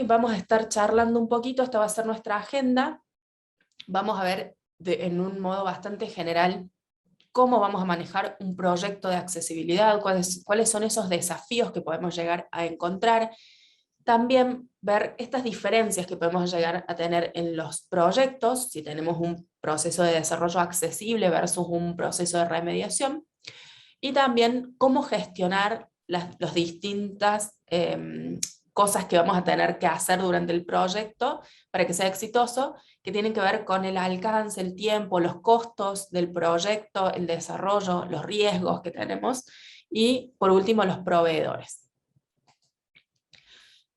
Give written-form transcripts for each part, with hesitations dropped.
hoy vamos a estar charlando un poquito, esta va a ser nuestra agenda. Vamos a ver en un modo bastante general cómo vamos a manejar un proyecto de accesibilidad, cuáles son esos desafíos que podemos llegar a encontrar. También ver estas diferencias que podemos llegar a tener en los proyectos, si tenemos un proceso de desarrollo accesible versus un proceso de remediación, y también cómo gestionar las distintas cosas que vamos a tener que hacer durante el proyecto para que sea exitoso, que tienen que ver con el alcance, el tiempo, los costos del proyecto, el desarrollo, los riesgos que tenemos, y por último los proveedores.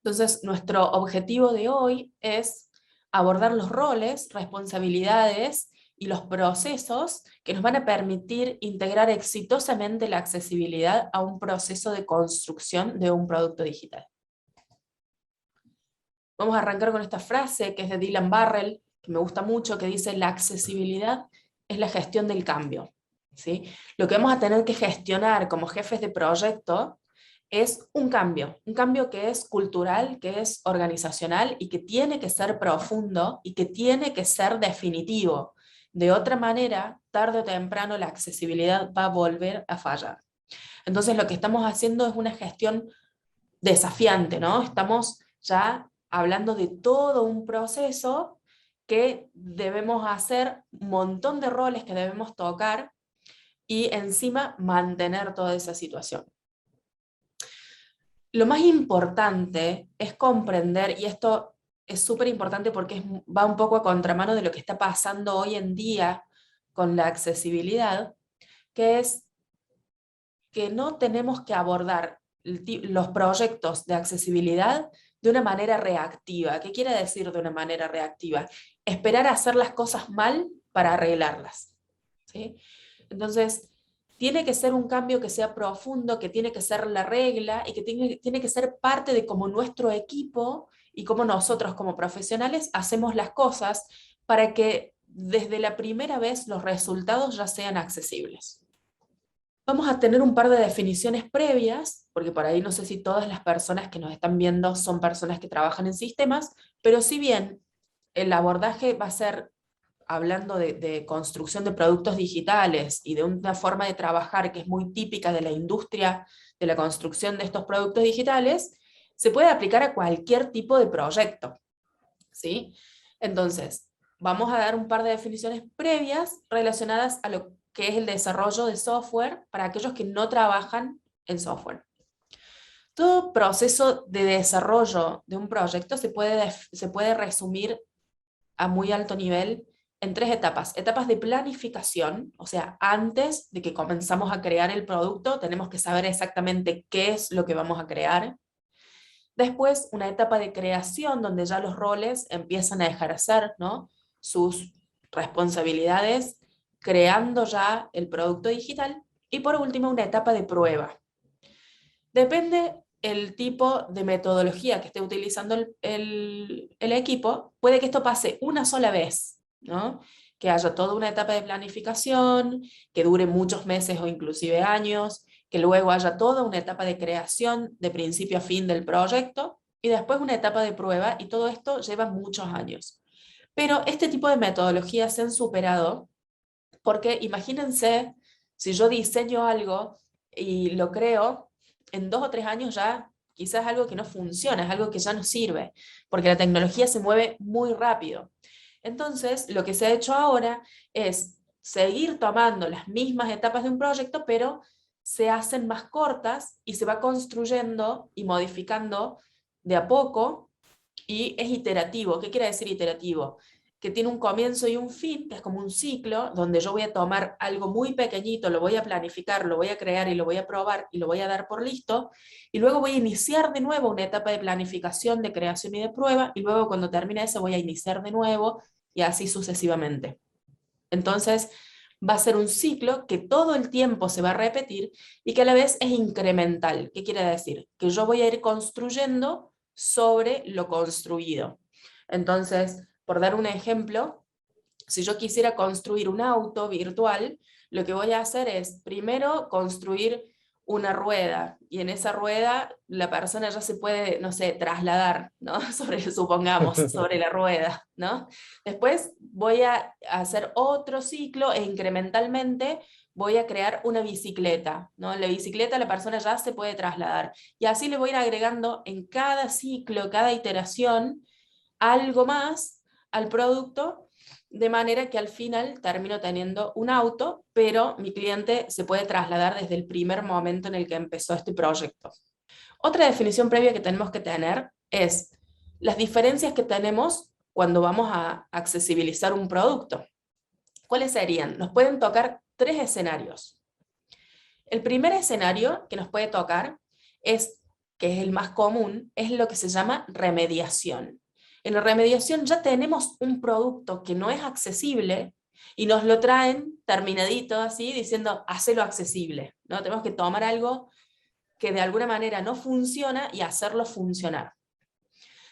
Entonces, nuestro objetivo de hoy es abordar los roles, responsabilidades y los procesos que nos van a permitir integrar exitosamente la accesibilidad a un proceso de construcción de un producto digital. Vamos a arrancar con esta frase que es de Dylan Barrell, que me gusta mucho, que dice: la accesibilidad es la gestión del cambio. ¿Sí? Lo que vamos a tener que gestionar como jefes de proyecto es un cambio que es cultural, que es organizacional y que tiene que ser profundo y que tiene que ser definitivo. De otra manera, tarde o temprano la accesibilidad va a volver a fallar. Entonces lo que estamos haciendo es una gestión desafiante, ¿no? Estamos ya hablando de todo un proceso que debemos hacer, un montón de roles que debemos tocar y encima mantener toda esa situación. Lo más importante es comprender, y esto es súper importante porque va un poco a contramano de lo que está pasando hoy en día con la accesibilidad, que es que no tenemos que abordar los proyectos de accesibilidad de una manera reactiva. ¿Qué quiere decir de una manera reactiva? Esperar a hacer las cosas mal para arreglarlas. ¿Sí? Entonces, tiene que ser un cambio que sea profundo, que tiene que ser la regla y que tiene que ser parte de cómo nuestro equipo y cómo nosotros como profesionales hacemos las cosas para que desde la primera vez los resultados ya sean accesibles. Vamos a tener un par de definiciones previas, porque por ahí no sé si todas las personas que nos están viendo son personas que trabajan en sistemas, pero si bien el abordaje va a ser hablando de construcción de productos digitales y de una forma de trabajar que es muy típica de la industria de la construcción de estos productos digitales, se puede aplicar a cualquier tipo de proyecto, ¿sí? Entonces, vamos a dar un par de definiciones previas relacionadas a lo que es el desarrollo de software para aquellos que no trabajan en software. Todo proceso de desarrollo de un proyecto se puede resumir a muy alto nivel en 3 etapas. Etapas de planificación, o sea, antes de que comenzamos a crear el producto, tenemos que saber exactamente qué es lo que vamos a crear. Después, una etapa de creación, donde ya los roles empiezan a ejercer, ¿no?, sus responsabilidades, creando ya el producto digital. Y por último, una etapa de prueba. Depende el tipo de metodología que esté utilizando el equipo, puede que esto pase una sola vez, ¿no? Que haya toda una etapa de planificación, que dure muchos meses o inclusive años, que luego haya toda una etapa de creación de principio a fin del proyecto, y después una etapa de prueba, y todo esto lleva muchos años. Pero este tipo de metodologías se han superado, porque imagínense, si yo diseño algo y lo creo, en 2 o 3 años ya quizás es algo que no funciona, es algo que ya no sirve, porque la tecnología se mueve muy rápido. Entonces, lo que se ha hecho ahora es seguir tomando las mismas etapas de un proyecto, pero se hacen más cortas y se va construyendo y modificando de a poco, y es iterativo. ¿Qué quiere decir iterativo? Que tiene un comienzo y un fin, que es como un ciclo, donde yo voy a tomar algo muy pequeñito, lo voy a planificar, lo voy a crear y lo voy a probar y lo voy a dar por listo, y luego voy a iniciar de nuevo una etapa de planificación, de creación y de prueba, y luego cuando termine eso voy a iniciar de nuevo, y así sucesivamente. Entonces, va a ser un ciclo que todo el tiempo se va a repetir y que a la vez es incremental. ¿Qué quiere decir? Que yo voy a ir construyendo sobre lo construido. Entonces, por dar un ejemplo, si yo quisiera construir un auto virtual, lo que voy a hacer es primero construir una rueda, y en esa rueda la persona ya se puede, no sé, trasladar, ¿no? Supongamos, sobre la rueda, ¿no? Después voy a hacer otro ciclo e incrementalmente voy a crear una bicicleta, ¿no? En la bicicleta la persona ya se puede trasladar. Y así le voy a ir agregando en cada ciclo, cada iteración, algo más al producto, de manera que al final termino teniendo un auto, pero mi cliente se puede trasladar desde el primer momento en el que empezó este proyecto. Otra definición previa que tenemos que tener es las diferencias que tenemos cuando vamos a accesibilizar un producto. ¿Cuáles serían? Nos pueden tocar tres escenarios. El primer escenario que nos puede tocar es, que es el más común, es lo que se llama remediación. En la remediación ya tenemos un producto que no es accesible y nos lo traen terminadito así, diciendo, hacelo accesible, ¿no? Tenemos que tomar algo que de alguna manera no funciona y hacerlo funcionar.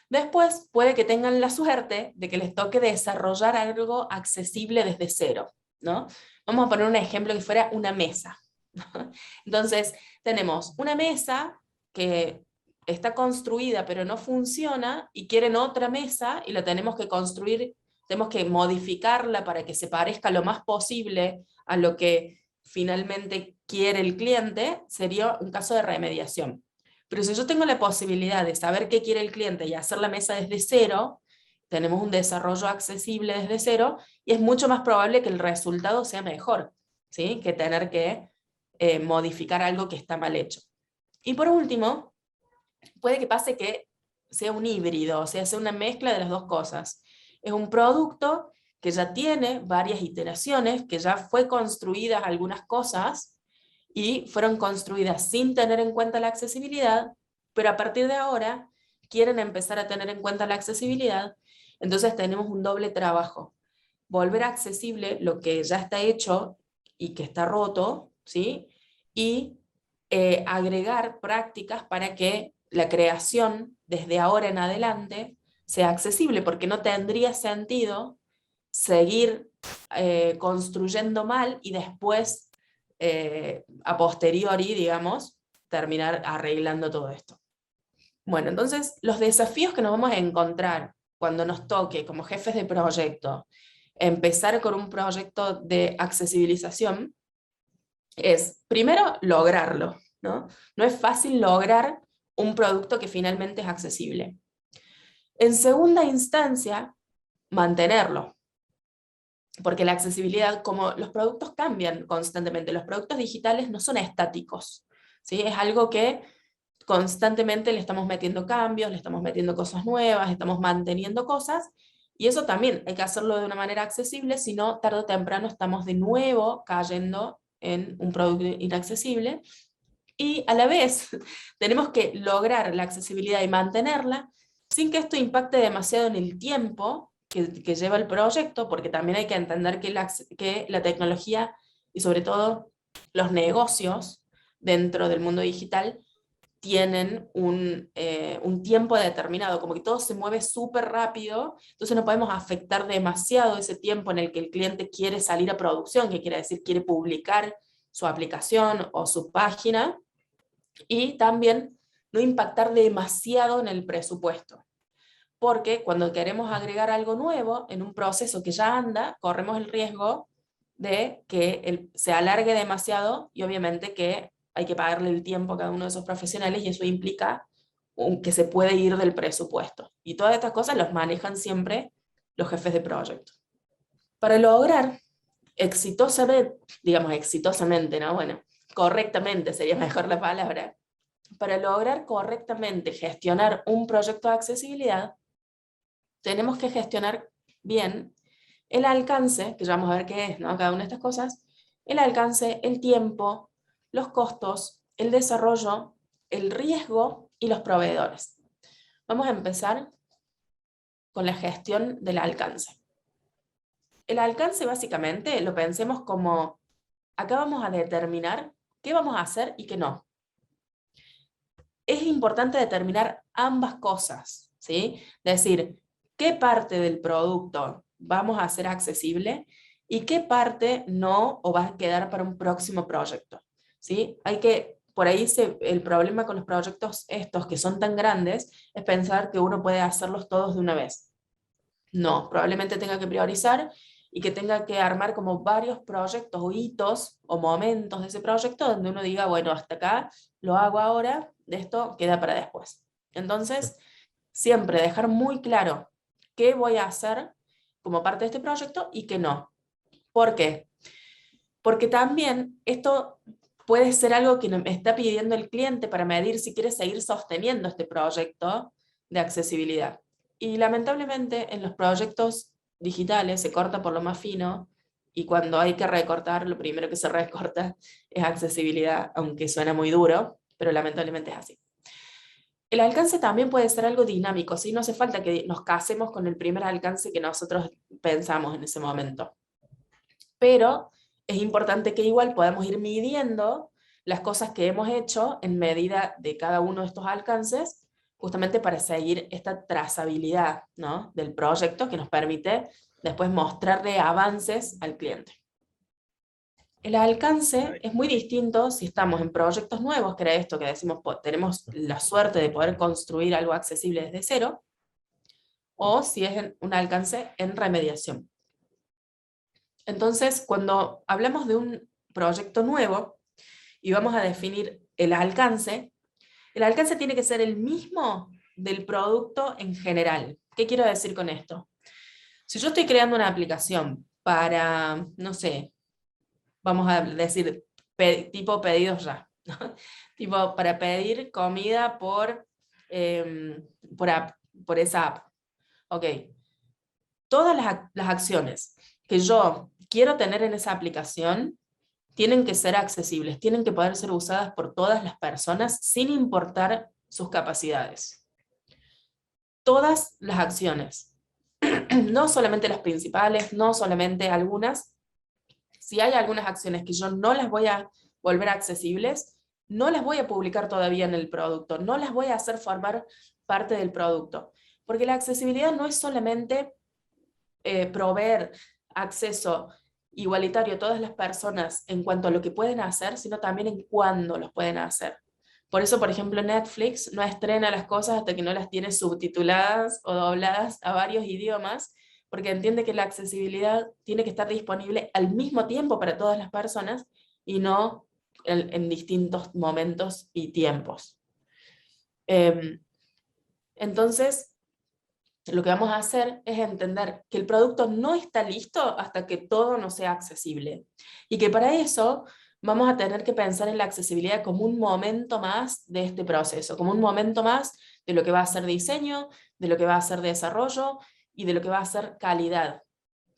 Después puede que tengan la suerte de que les toque desarrollar algo accesible desde cero, ¿no? Vamos a poner un ejemplo que fuera una mesa. Entonces, tenemos una mesa que está construida pero no funciona y quieren otra mesa y la tenemos que construir, tenemos que modificarla para que se parezca lo más posible a lo que finalmente quiere el cliente, sería un caso de remediación. Pero si yo tengo la posibilidad de saber qué quiere el cliente y hacer la mesa desde cero, tenemos un desarrollo accesible desde cero y es mucho más probable que el resultado sea mejor, ¿sí? Que tener que modificar algo que está mal hecho. Y por último, puede que pase que sea un híbrido, o sea una mezcla de las dos cosas. Es un producto que ya tiene varias iteraciones, que ya fue construidas algunas cosas y fueron construidas sin tener en cuenta la accesibilidad, pero a partir de ahora quieren empezar a tener en cuenta la accesibilidad, entonces tenemos un doble trabajo. Volver accesible lo que ya está hecho y que está roto, ¿sí? Y agregar prácticas para que la creación desde ahora en adelante sea accesible, porque no tendría sentido seguir construyendo mal y después, a posteriori, digamos, terminar arreglando todo esto. Bueno, entonces los desafíos que nos vamos a encontrar cuando nos toque como jefes de proyecto empezar con un proyecto de accesibilización es, primero, lograrlo, ¿no? No es fácil lograr un producto que finalmente es accesible. En segunda instancia, mantenerlo, porque la accesibilidad, como los productos cambian constantemente, los productos digitales no son estáticos, ¿sí? Es algo que constantemente le estamos metiendo cambios, le estamos metiendo cosas nuevas, estamos manteniendo cosas, y eso también hay que hacerlo de una manera accesible, si no, tarde o temprano estamos de nuevo cayendo en un producto inaccesible, y a la vez tenemos que lograr la accesibilidad y mantenerla sin que esto impacte demasiado en el tiempo que lleva el proyecto, porque también hay que entender que la tecnología y sobre todo los negocios dentro del mundo digital tienen un tiempo determinado, como que todo se mueve súper rápido, entonces no podemos afectar demasiado ese tiempo en el que el cliente quiere salir a producción, que quiere decir quiere publicar su aplicación o su página, y también no impactar demasiado en el presupuesto. Porque cuando queremos agregar algo nuevo en un proceso que ya anda, corremos el riesgo de que se alargue demasiado y obviamente que hay que pagarle el tiempo a cada uno de esos profesionales y eso implica que se puede ir del presupuesto. Y todas estas cosas los manejan siempre los jefes de proyecto. Para lograr exitosamente, digamos exitosamente, ¿no? Bueno, correctamente sería mejor la palabra. Para lograr correctamente gestionar un proyecto de accesibilidad, tenemos que gestionar bien el alcance, que ya vamos a ver qué es, ¿no? Cada una de estas cosas, el alcance, el tiempo, los costos, el desarrollo, el riesgo y los proveedores. Vamos a empezar con la gestión del alcance. El alcance básicamente lo pensemos como, acá vamos a determinar qué vamos a hacer y qué no. Es importante determinar ambas cosas, ¿sí? Es decir, qué parte del producto vamos a hacer accesible y qué parte no o va a quedar para un próximo proyecto, ¿sí? Hay que por ahí el problema con los proyectos estos que son tan grandes es pensar que uno puede hacerlos todos de una vez. No, probablemente tenga que priorizar y que tenga que armar como varios proyectos o hitos o momentos de ese proyecto donde uno diga, bueno, hasta acá lo hago ahora, de esto queda para después. Entonces, siempre dejar muy claro qué voy a hacer como parte de este proyecto y qué no. ¿Por qué? Porque también esto puede ser algo que me está pidiendo el cliente para medir si quiere seguir sosteniendo este proyecto de accesibilidad. Y lamentablemente en los proyectos digitales se corta por lo más fino y cuando hay que recortar, lo primero que se recorta es accesibilidad, aunque suena muy duro, pero lamentablemente es así. El alcance también puede ser algo dinámico, ¿sí? No hace falta que nos casemos con el primer alcance que nosotros pensamos en ese momento. Pero es importante que igual podamos ir midiendo las cosas que hemos hecho en medida de cada uno de estos alcances, justamente para seguir esta trazabilidad, ¿no?, del proyecto que nos permite después mostrarle avances al cliente. El alcance es muy distinto si estamos en proyectos nuevos, que era esto que decimos, tenemos la suerte de poder construir algo accesible desde cero, o si es un alcance en remediación. Entonces, cuando hablamos de un proyecto nuevo y vamos a definir el alcance tiene que ser el mismo del producto en general. ¿Qué quiero decir con esto? Si yo estoy creando una aplicación para, no sé, vamos a decir, tipo pedidos ya, ¿no? Tipo para pedir comida por, por esa app. Ok, todas las acciones que yo quiero tener en esa aplicación tienen que ser accesibles, tienen que poder ser usadas por todas las personas sin importar sus capacidades. Todas las acciones, no solamente las principales, no solamente algunas. Si hay algunas acciones que yo no las voy a volver accesibles, no las voy a publicar todavía en el producto, no las voy a hacer formar parte del producto. Porque la accesibilidad no es solamente proveer acceso igualitario a todas las personas en cuanto a lo que pueden hacer, sino también en cuándo los pueden hacer. Por eso, por ejemplo, Netflix no estrena las cosas hasta que no las tiene subtituladas o dobladas a varios idiomas, porque entiende que la accesibilidad tiene que estar disponible al mismo tiempo para todas las personas y no en distintos momentos y tiempos. Entonces, lo que vamos a hacer es entender que el producto no está listo hasta que todo no sea accesible. Y que para eso vamos a tener que pensar en la accesibilidad como un momento más de este proceso, como un momento más de lo que va a ser diseño, de lo que va a ser desarrollo y de lo que va a ser calidad.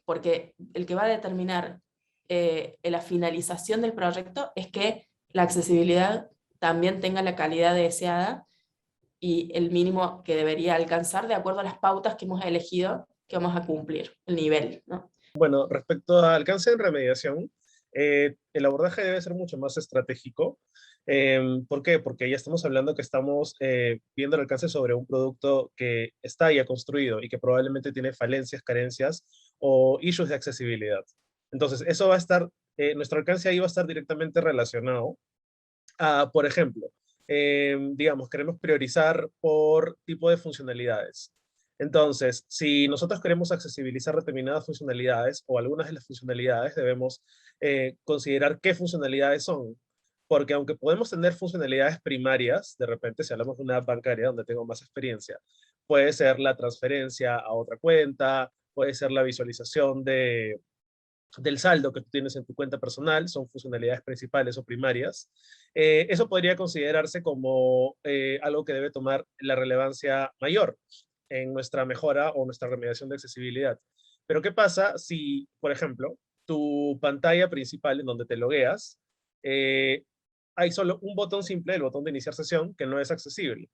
Porque el que va a determinar la finalización del proyecto es que la accesibilidad también tenga la calidad deseada y el mínimo que debería alcanzar de acuerdo a las pautas que hemos elegido que vamos a cumplir, el nivel, ¿no? Bueno, respecto al alcance en remediación, el abordaje debe ser mucho más estratégico. ¿Por qué? Porque ya estamos hablando que estamos viendo el alcance sobre un producto que está ya construido y que probablemente tiene falencias, carencias o issues de accesibilidad. Entonces, eso va a estar, nuestro alcance ahí va a estar directamente relacionado a, por ejemplo, digamos, queremos priorizar por tipo de funcionalidades. Entonces, si nosotros queremos accesibilizar determinadas funcionalidades o algunas de las funcionalidades, debemos considerar qué funcionalidades son. Porque aunque podemos tener funcionalidades primarias, de repente, si hablamos de una bancaria donde tengo más experiencia, puede ser la transferencia a otra cuenta, puede ser la visualización del saldo que tú tienes en tu cuenta personal, son funcionalidades principales o primarias. Eso podría considerarse como algo que debe tomar la relevancia mayor en nuestra mejora o nuestra remediación de accesibilidad. Pero ¿qué pasa si, por ejemplo, tu pantalla principal en donde te logueas, eh, hay solo un botón simple, el botón de iniciar sesión, que no es accesible?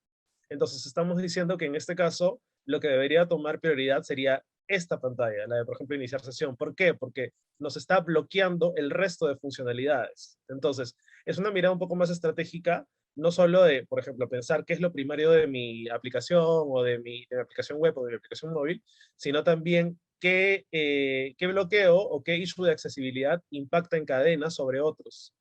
Entonces estamos diciendo que en este caso lo que debería tomar prioridad sería esta pantalla, la de, por ejemplo, iniciar sesión. ¿Por qué? Porque nos está bloqueando el resto de funcionalidades. Entonces, es una mirada un poco más estratégica, no solo de, por ejemplo, pensar qué es lo primario de mi aplicación o de mi aplicación web o de mi aplicación móvil, sino también qué bloqueo o qué issue de accesibilidad impacta en cadena sobre otros.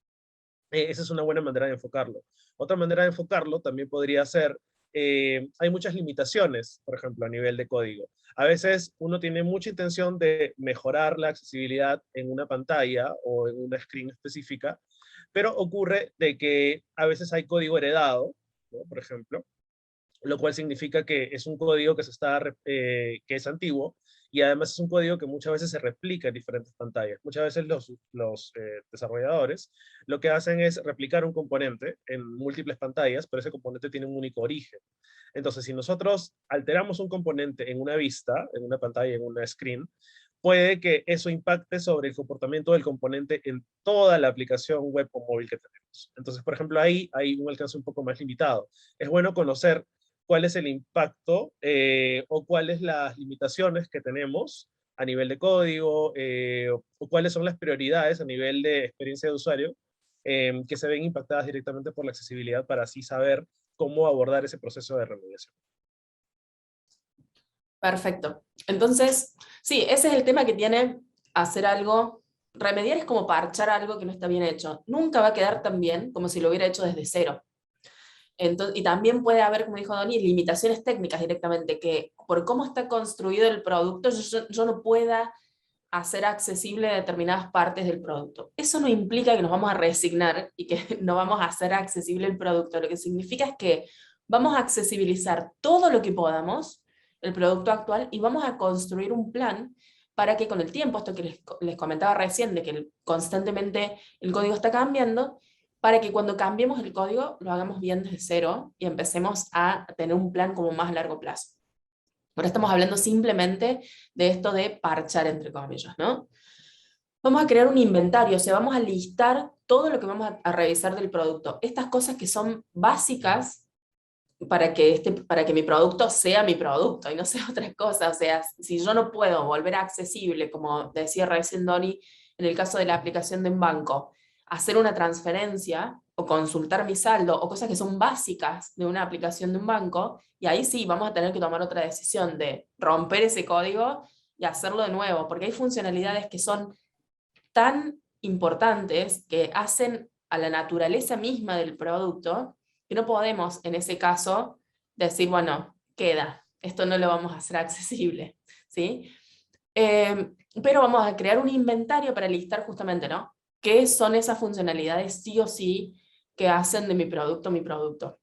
Esa es una buena manera de enfocarlo. Otra manera de enfocarlo también podría ser, hay muchas limitaciones, por ejemplo, a nivel de código. A veces uno tiene mucha intención de mejorar la accesibilidad en una pantalla o en una screen específica, pero ocurre de que a veces hay código heredado, ¿no? Por ejemplo, lo cual significa que es un código que es antiguo y además es un código que muchas veces se replica en diferentes pantallas. Muchas veces los desarrolladores lo que hacen es replicar un componente en múltiples pantallas, pero ese componente tiene un único origen. Entonces, si nosotros alteramos un componente en una vista, en una pantalla, en una screen, puede que eso impacte sobre el comportamiento del componente en toda la aplicación web o móvil que tenemos. Entonces, por ejemplo, ahí hay un alcance un poco más limitado. Es bueno conocer cuál es el impacto o cuáles las limitaciones que tenemos a nivel de código o cuáles son las prioridades a nivel de experiencia de usuario que se ven impactadas directamente por la accesibilidad para así saber cómo abordar ese proceso de remediación. Perfecto. Entonces, sí, ese es el tema que tiene hacer algo. Remediar es como parchar algo que no está bien hecho. Nunca va a quedar tan bien como si lo hubiera hecho desde cero. Entonces, y también puede haber, como dijo Doni, limitaciones técnicas directamente, que por cómo está construido el producto, yo no pueda hacer accesible determinadas partes del producto. Eso no implica que nos vamos a resignar y que no vamos a hacer accesible el producto. Lo que significa es que vamos a accesibilizar todo lo que podamos, el producto actual, y vamos a construir un plan para que con el tiempo, esto que les comentaba recién, de que constantemente el código está cambiando, para que cuando cambiemos el código lo hagamos bien desde cero y empecemos a tener un plan como más a largo plazo. Ahora estamos hablando simplemente de esto de parchar, entre comillas, ¿no? Vamos a crear un inventario, o sea, vamos a listar todo lo que vamos a revisar del producto. Estas cosas que son básicas para que mi producto sea mi producto y no sea otra cosa. O sea, si yo no puedo volver accesible, como decía recién Doni, en el caso de la aplicación de un banco, hacer una transferencia o consultar mi saldo o cosas que son básicas de una aplicación de un banco, y ahí sí vamos a tener que tomar otra decisión de romper ese código y hacerlo de nuevo, porque hay funcionalidades que son tan importantes que hacen a la naturaleza misma del producto que no podemos en ese caso decir, bueno, queda, esto no lo vamos a hacer accesible, ¿sí? Pero vamos a crear un inventario para listar justamente, ¿no? ¿Qué son esas funcionalidades sí o sí que hacen de mi producto mi producto?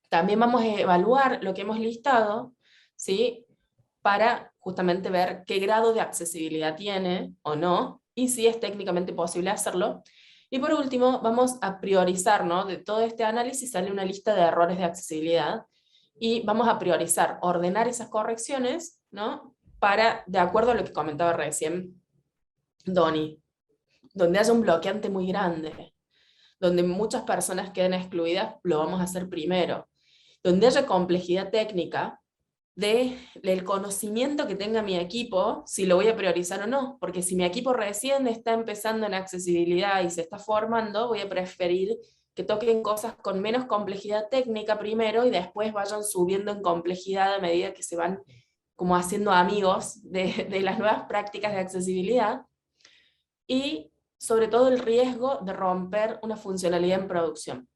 También vamos a evaluar lo que hemos listado, ¿sí? Para justamente ver qué grado de accesibilidad tiene o no, y si es técnicamente posible hacerlo. Y por último, vamos a priorizar, ¿no? De todo este análisis sale una lista de errores de accesibilidad, y vamos a priorizar, ordenar esas correcciones, ¿no? Para, de acuerdo a lo que comentaba recién Doni, donde haya un bloqueante muy grande, donde muchas personas queden excluidas, lo vamos a hacer primero. Donde haya complejidad técnica, del conocimiento que tenga mi equipo, si lo voy a priorizar o no, porque si mi equipo recién está empezando en accesibilidad y se está formando, voy a preferir que toquen cosas con menos complejidad técnica primero y después vayan subiendo en complejidad a medida que se van como haciendo amigos de las nuevas prácticas de accesibilidad, y sobre todo el riesgo de romper una funcionalidad en producción.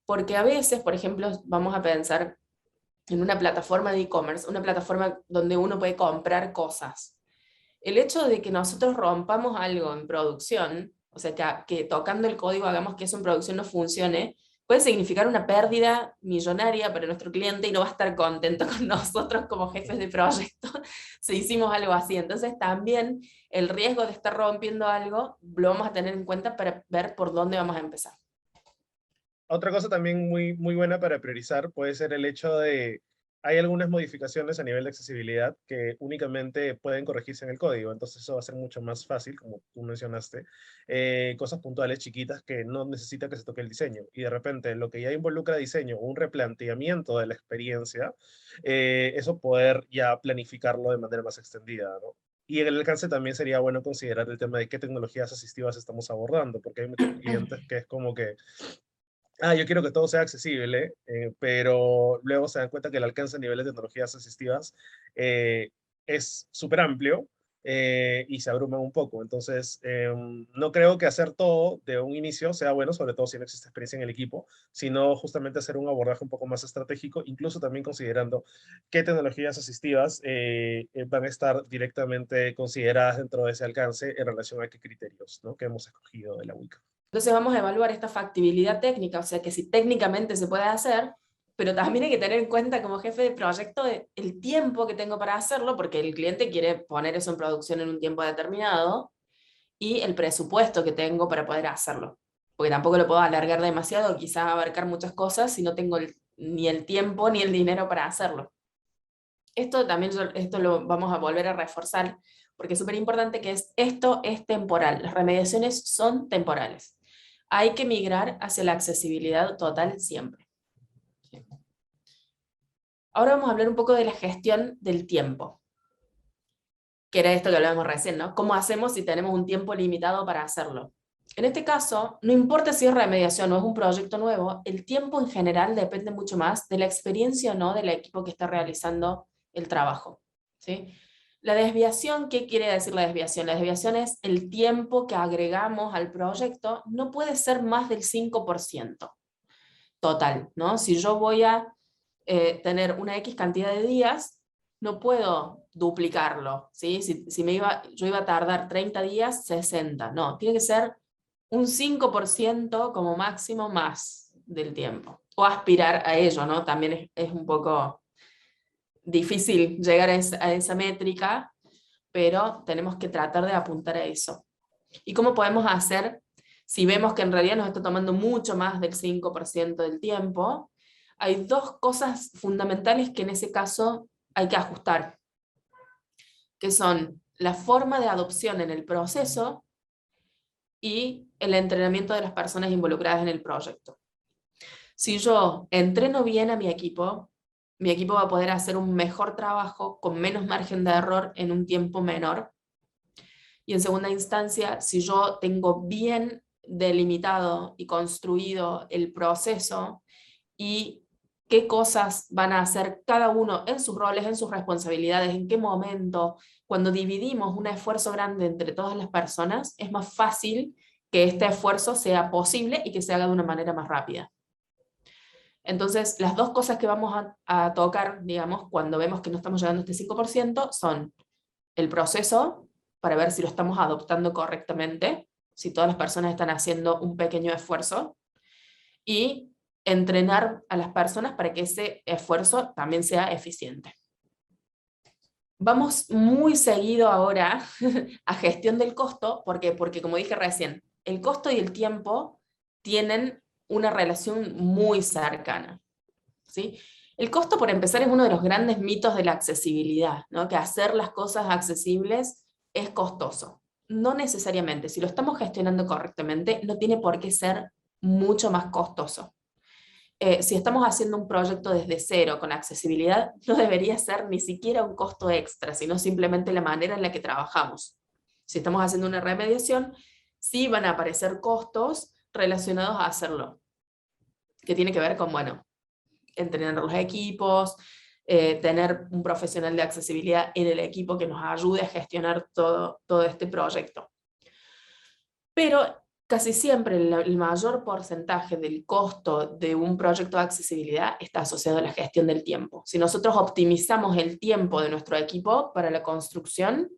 Porque a veces, por ejemplo, vamos a pensar en una plataforma de e-commerce, una plataforma donde uno puede comprar cosas. El hecho de que nosotros rompamos algo en producción, o sea, que tocando el código hagamos que eso en producción no funcione, puede significar una pérdida millonaria para nuestro cliente y no va a estar contento con nosotros como jefes de proyecto si hicimos algo así. Entonces también el riesgo de estar rompiendo algo lo vamos a tener en cuenta para ver por dónde vamos a empezar. Otra cosa también muy buena para priorizar puede ser el hecho de, hay algunas modificaciones a nivel de accesibilidad que únicamente pueden corregirse en el código, entonces eso va a ser mucho más fácil, como tú mencionaste, cosas puntuales chiquitas que no necesita que se toque el diseño. Y de repente lo que ya involucra diseño o un replanteamiento de la experiencia, eso poder ya planificarlo de manera más extendida, ¿no? Y en el alcance también sería bueno considerar el tema de qué tecnologías asistivas estamos abordando, porque hay muchos clientes que es como que yo quiero que todo sea accesible, pero luego se dan cuenta que el alcance a nivel de tecnologías asistivas es súper amplio y se abruman un poco. Entonces, no creo que hacer todo de un inicio sea bueno, sobre todo si no existe experiencia en el equipo, sino justamente hacer un abordaje un poco más estratégico, incluso también considerando qué tecnologías asistivas van a estar directamente consideradas dentro de ese alcance en relación a qué criterios, ¿no?, que hemos escogido de la WICA. Entonces vamos a evaluar esta factibilidad técnica, o sea que si técnicamente se puede hacer, pero también hay que tener en cuenta como jefe de proyecto el tiempo que tengo para hacerlo, porque el cliente quiere poner eso en producción en un tiempo determinado, y el presupuesto que tengo para poder hacerlo. Porque tampoco lo puedo alargar demasiado, quizás abarcar muchas cosas si no tengo ni el tiempo ni el dinero para hacerlo. Esto también esto lo vamos a volver a reforzar, porque es súper importante que esto es temporal, las remediaciones son temporales. Hay que migrar hacia la accesibilidad total siempre. Ahora vamos a hablar un poco de la gestión del tiempo, que era esto que hablábamos recién, ¿no? ¿Cómo hacemos si tenemos un tiempo limitado para hacerlo? En este caso, no importa si es remediación o es un proyecto nuevo, el tiempo en general depende mucho más de la experiencia o no del equipo que está realizando el trabajo, ¿sí? La desviación, ¿qué quiere decir la desviación? La desviación es el tiempo que agregamos al proyecto, no puede ser más del 5% total, ¿no? Si yo voy a tener una X cantidad de días, no puedo duplicarlo, ¿sí? Si yo iba a tardar 30 días, 60, no, tiene que ser un 5% como máximo más del tiempo, o aspirar a ello, ¿no? También es un poco difícil llegar a esa métrica, pero tenemos que tratar de apuntar a eso. ¿Y cómo podemos hacer si vemos que en realidad nos está tomando mucho más del 5% del tiempo? Hay dos cosas fundamentales que en ese caso hay que ajustar, que son la forma de adopción en el proceso y el entrenamiento de las personas involucradas en el proyecto. Si yo entreno bien a mi equipo va a poder hacer un mejor trabajo con menos margen de error en un tiempo menor. Y en segunda instancia, si yo tengo bien delimitado y construido el proceso y qué cosas van a hacer cada uno en sus roles, en sus responsabilidades, en qué momento, cuando dividimos un esfuerzo grande entre todas las personas, es más fácil que este esfuerzo sea posible y que se haga de una manera más rápida. Entonces, las dos cosas que vamos a tocar, digamos, cuando vemos que no estamos llegando a este 5%, son el proceso, para ver si lo estamos adoptando correctamente, si todas las personas están haciendo un pequeño esfuerzo, y entrenar a las personas para que ese esfuerzo también sea eficiente. Vamos muy seguido ahora a gestión del costo, porque como dije recién, el costo y el tiempo tienen una relación muy cercana, ¿sí? El costo, por empezar, es uno de los grandes mitos de la accesibilidad, ¿no? Que hacer las cosas accesibles es costoso. No necesariamente, si lo estamos gestionando correctamente, no tiene por qué ser mucho más costoso. Si estamos haciendo un proyecto desde cero con accesibilidad, no debería ser ni siquiera un costo extra, sino simplemente la manera en la que trabajamos. Si estamos haciendo una remediación, sí van a aparecer costos relacionados a hacerlo, que tiene que ver con, bueno, entrenar los equipos, tener un profesional de accesibilidad en el equipo que nos ayude a gestionar todo este proyecto. Pero casi siempre el mayor porcentaje del costo de un proyecto de accesibilidad está asociado a la gestión del tiempo. Si nosotros optimizamos el tiempo de nuestro equipo para la construcción,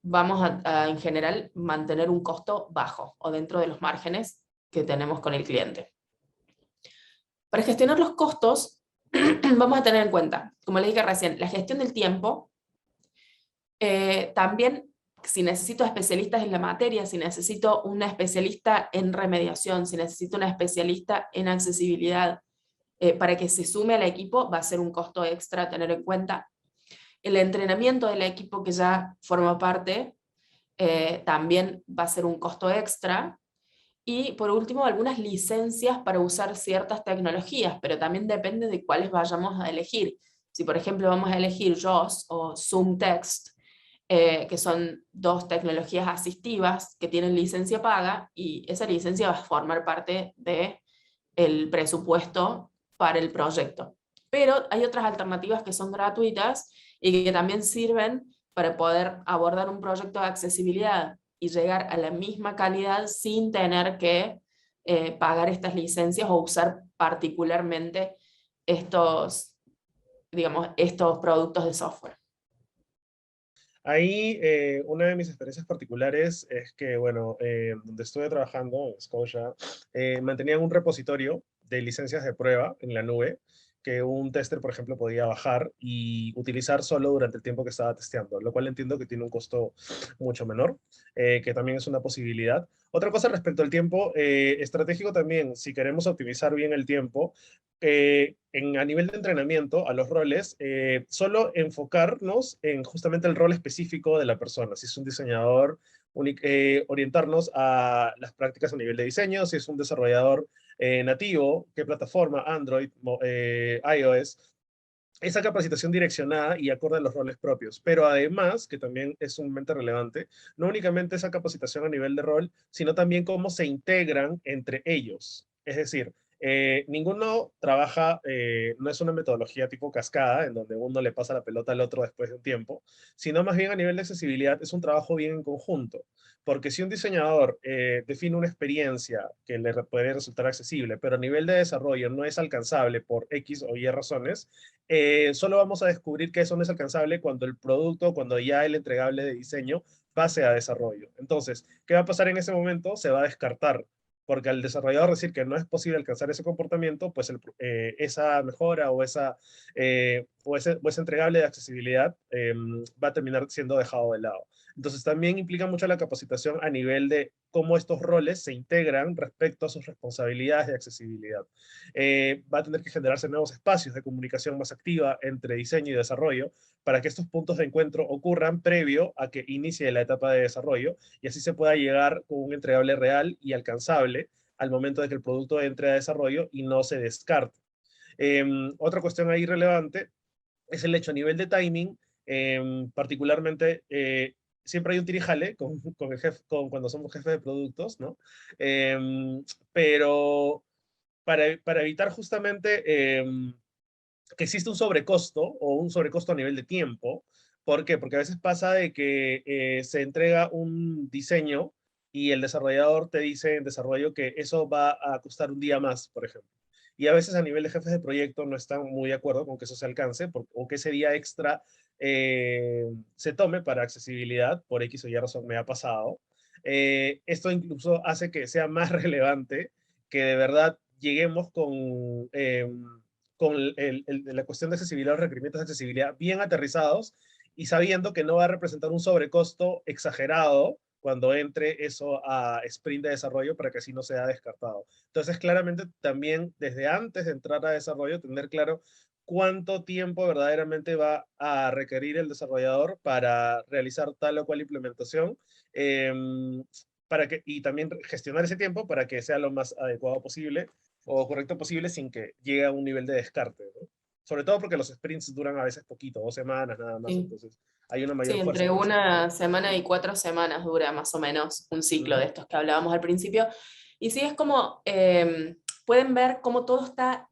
vamos en general mantener un costo bajo o dentro de los márgenes que tenemos con el cliente. Para gestionar los costos, vamos a tener en cuenta, como les dije recién, la gestión del tiempo, también si necesito especialistas en la materia, si necesito una especialista en remediación, si necesito una especialista en accesibilidad, para que se sume al equipo, va a ser un costo extra a tener en cuenta. El entrenamiento del equipo que ya forma parte, también va a ser un costo extra. Y por último, algunas licencias para usar ciertas tecnologías, pero también depende de cuáles vayamos a elegir. Si por ejemplo vamos a elegir JAWS o Zoom Text, que son dos tecnologías asistivas que tienen licencia paga, y esa licencia va a formar parte del presupuesto para el proyecto. Pero hay otras alternativas que son gratuitas y que también sirven para poder abordar un proyecto de accesibilidad y llegar a la misma calidad sin tener que pagar estas licencias o usar particularmente estos, digamos, estos productos de software. Ahí, una de mis experiencias particulares es que, bueno, donde estuve trabajando, en Scotia, mantenían un repositorio de licencias de prueba en la nube que un tester, por ejemplo, podía bajar y utilizar solo durante el tiempo que estaba testeando, lo cual entiendo que tiene un costo mucho menor, que también es una posibilidad. Otra cosa respecto al tiempo, estratégico también, si queremos optimizar bien el tiempo, a nivel de entrenamiento a los roles, solo enfocarnos en justamente el rol específico de la persona. Si es un diseñador, orientarnos a las prácticas a nivel de diseño, si es un desarrollador nativo, qué plataforma, Android, iOS, esa capacitación direccionada y acorde a los roles propios. Pero además, que también es sumamente relevante, no únicamente esa capacitación a nivel de rol, sino también cómo se integran entre ellos. Es decir, ninguno trabaja, no es una metodología tipo cascada, en donde uno le pasa la pelota al otro después de un tiempo, sino más bien a nivel de accesibilidad es un trabajo bien en conjunto. Porque si un diseñador define una experiencia que le puede resultar accesible, pero a nivel de desarrollo no es alcanzable por X o Y razones, solo vamos a descubrir que eso no es alcanzable cuando el producto, cuando ya el entregable de diseño pase a desarrollo. Entonces, ¿qué va a pasar en ese momento? Se va a descartar, porque al desarrollador decir que no es posible alcanzar ese comportamiento, pues esa mejora o ese entregable de accesibilidad va a terminar siendo dejado de lado. Entonces también implica mucho la capacitación a nivel de cómo estos roles se integran respecto a sus responsabilidades de accesibilidad. Va a tener que generarse nuevos espacios de comunicación más activa entre diseño y desarrollo para que estos puntos de encuentro ocurran previo a que inicie la etapa de desarrollo y así se pueda llegar con un entregable real y alcanzable al momento de que el producto entre a desarrollo y no se descarte. Otra cuestión ahí relevante es el hecho a nivel de timing, particularmente siempre hay un tirijale con el jefe, cuando somos jefes de productos, ¿no? Pero para evitar justamente que existe un sobrecosto o un sobrecosto a nivel de tiempo. ¿Por qué? Porque a veces pasa de que se entrega un diseño y el desarrollador te dice en desarrollo que eso va a costar un día más, por ejemplo. Y a veces a nivel de jefes de proyecto no están muy de acuerdo con que eso se alcance o que ese día extra se tome para accesibilidad, por X o Y razón me ha pasado. Esto incluso hace que sea más relevante que de verdad lleguemos con la cuestión de accesibilidad, los requerimientos de accesibilidad bien aterrizados y sabiendo que no va a representar un sobrecosto exagerado cuando entre eso a sprint de desarrollo para que así no sea descartado. Entonces, claramente también desde antes de entrar a desarrollo, tener claro cuánto tiempo verdaderamente va a requerir el desarrollador para realizar tal o cual implementación, eh, y también gestionar ese tiempo para que sea lo más adecuado posible o correcto posible sin que llegue a un nivel de descarte, ¿no? Sobre todo porque los sprints duran a veces poquito, 2 semanas nada más, Sí. entonces hay una Sí, mayor fuerza entre en eso. una semana y 4 semanas dura más o menos un ciclo de Ujú. estos que hablábamos al principio. Y sí, es como, pueden ver cómo todo está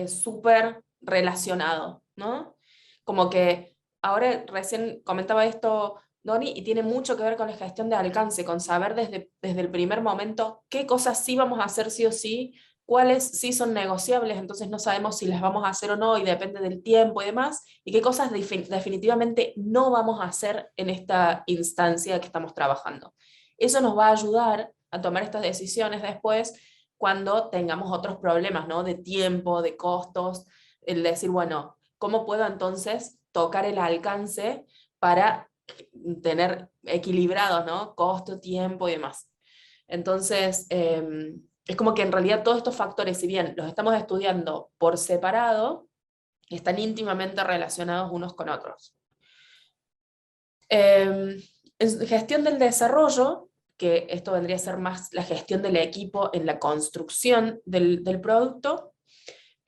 súper relacionado, ¿no? Como que ahora recién comentaba esto Doni y tiene mucho que ver con la gestión de alcance, con saber desde el primer momento qué cosas sí vamos a hacer sí o sí, cuáles sí son negociables, entonces no sabemos si las vamos a hacer o no y depende del tiempo y demás, y qué cosas definitivamente no vamos a hacer en esta instancia que estamos trabajando. Eso nos va a ayudar a tomar estas decisiones después cuando tengamos otros problemas, ¿no? De tiempo, de costos, el decir, bueno, ¿cómo puedo entonces tocar el alcance para tener equilibrados, ¿no? Costo, tiempo y demás. Entonces, es como que en realidad todos estos factores, si bien los estamos estudiando por separado, están íntimamente relacionados unos con otros. En gestión del desarrollo, que esto vendría a ser más la gestión del equipo en la construcción del producto,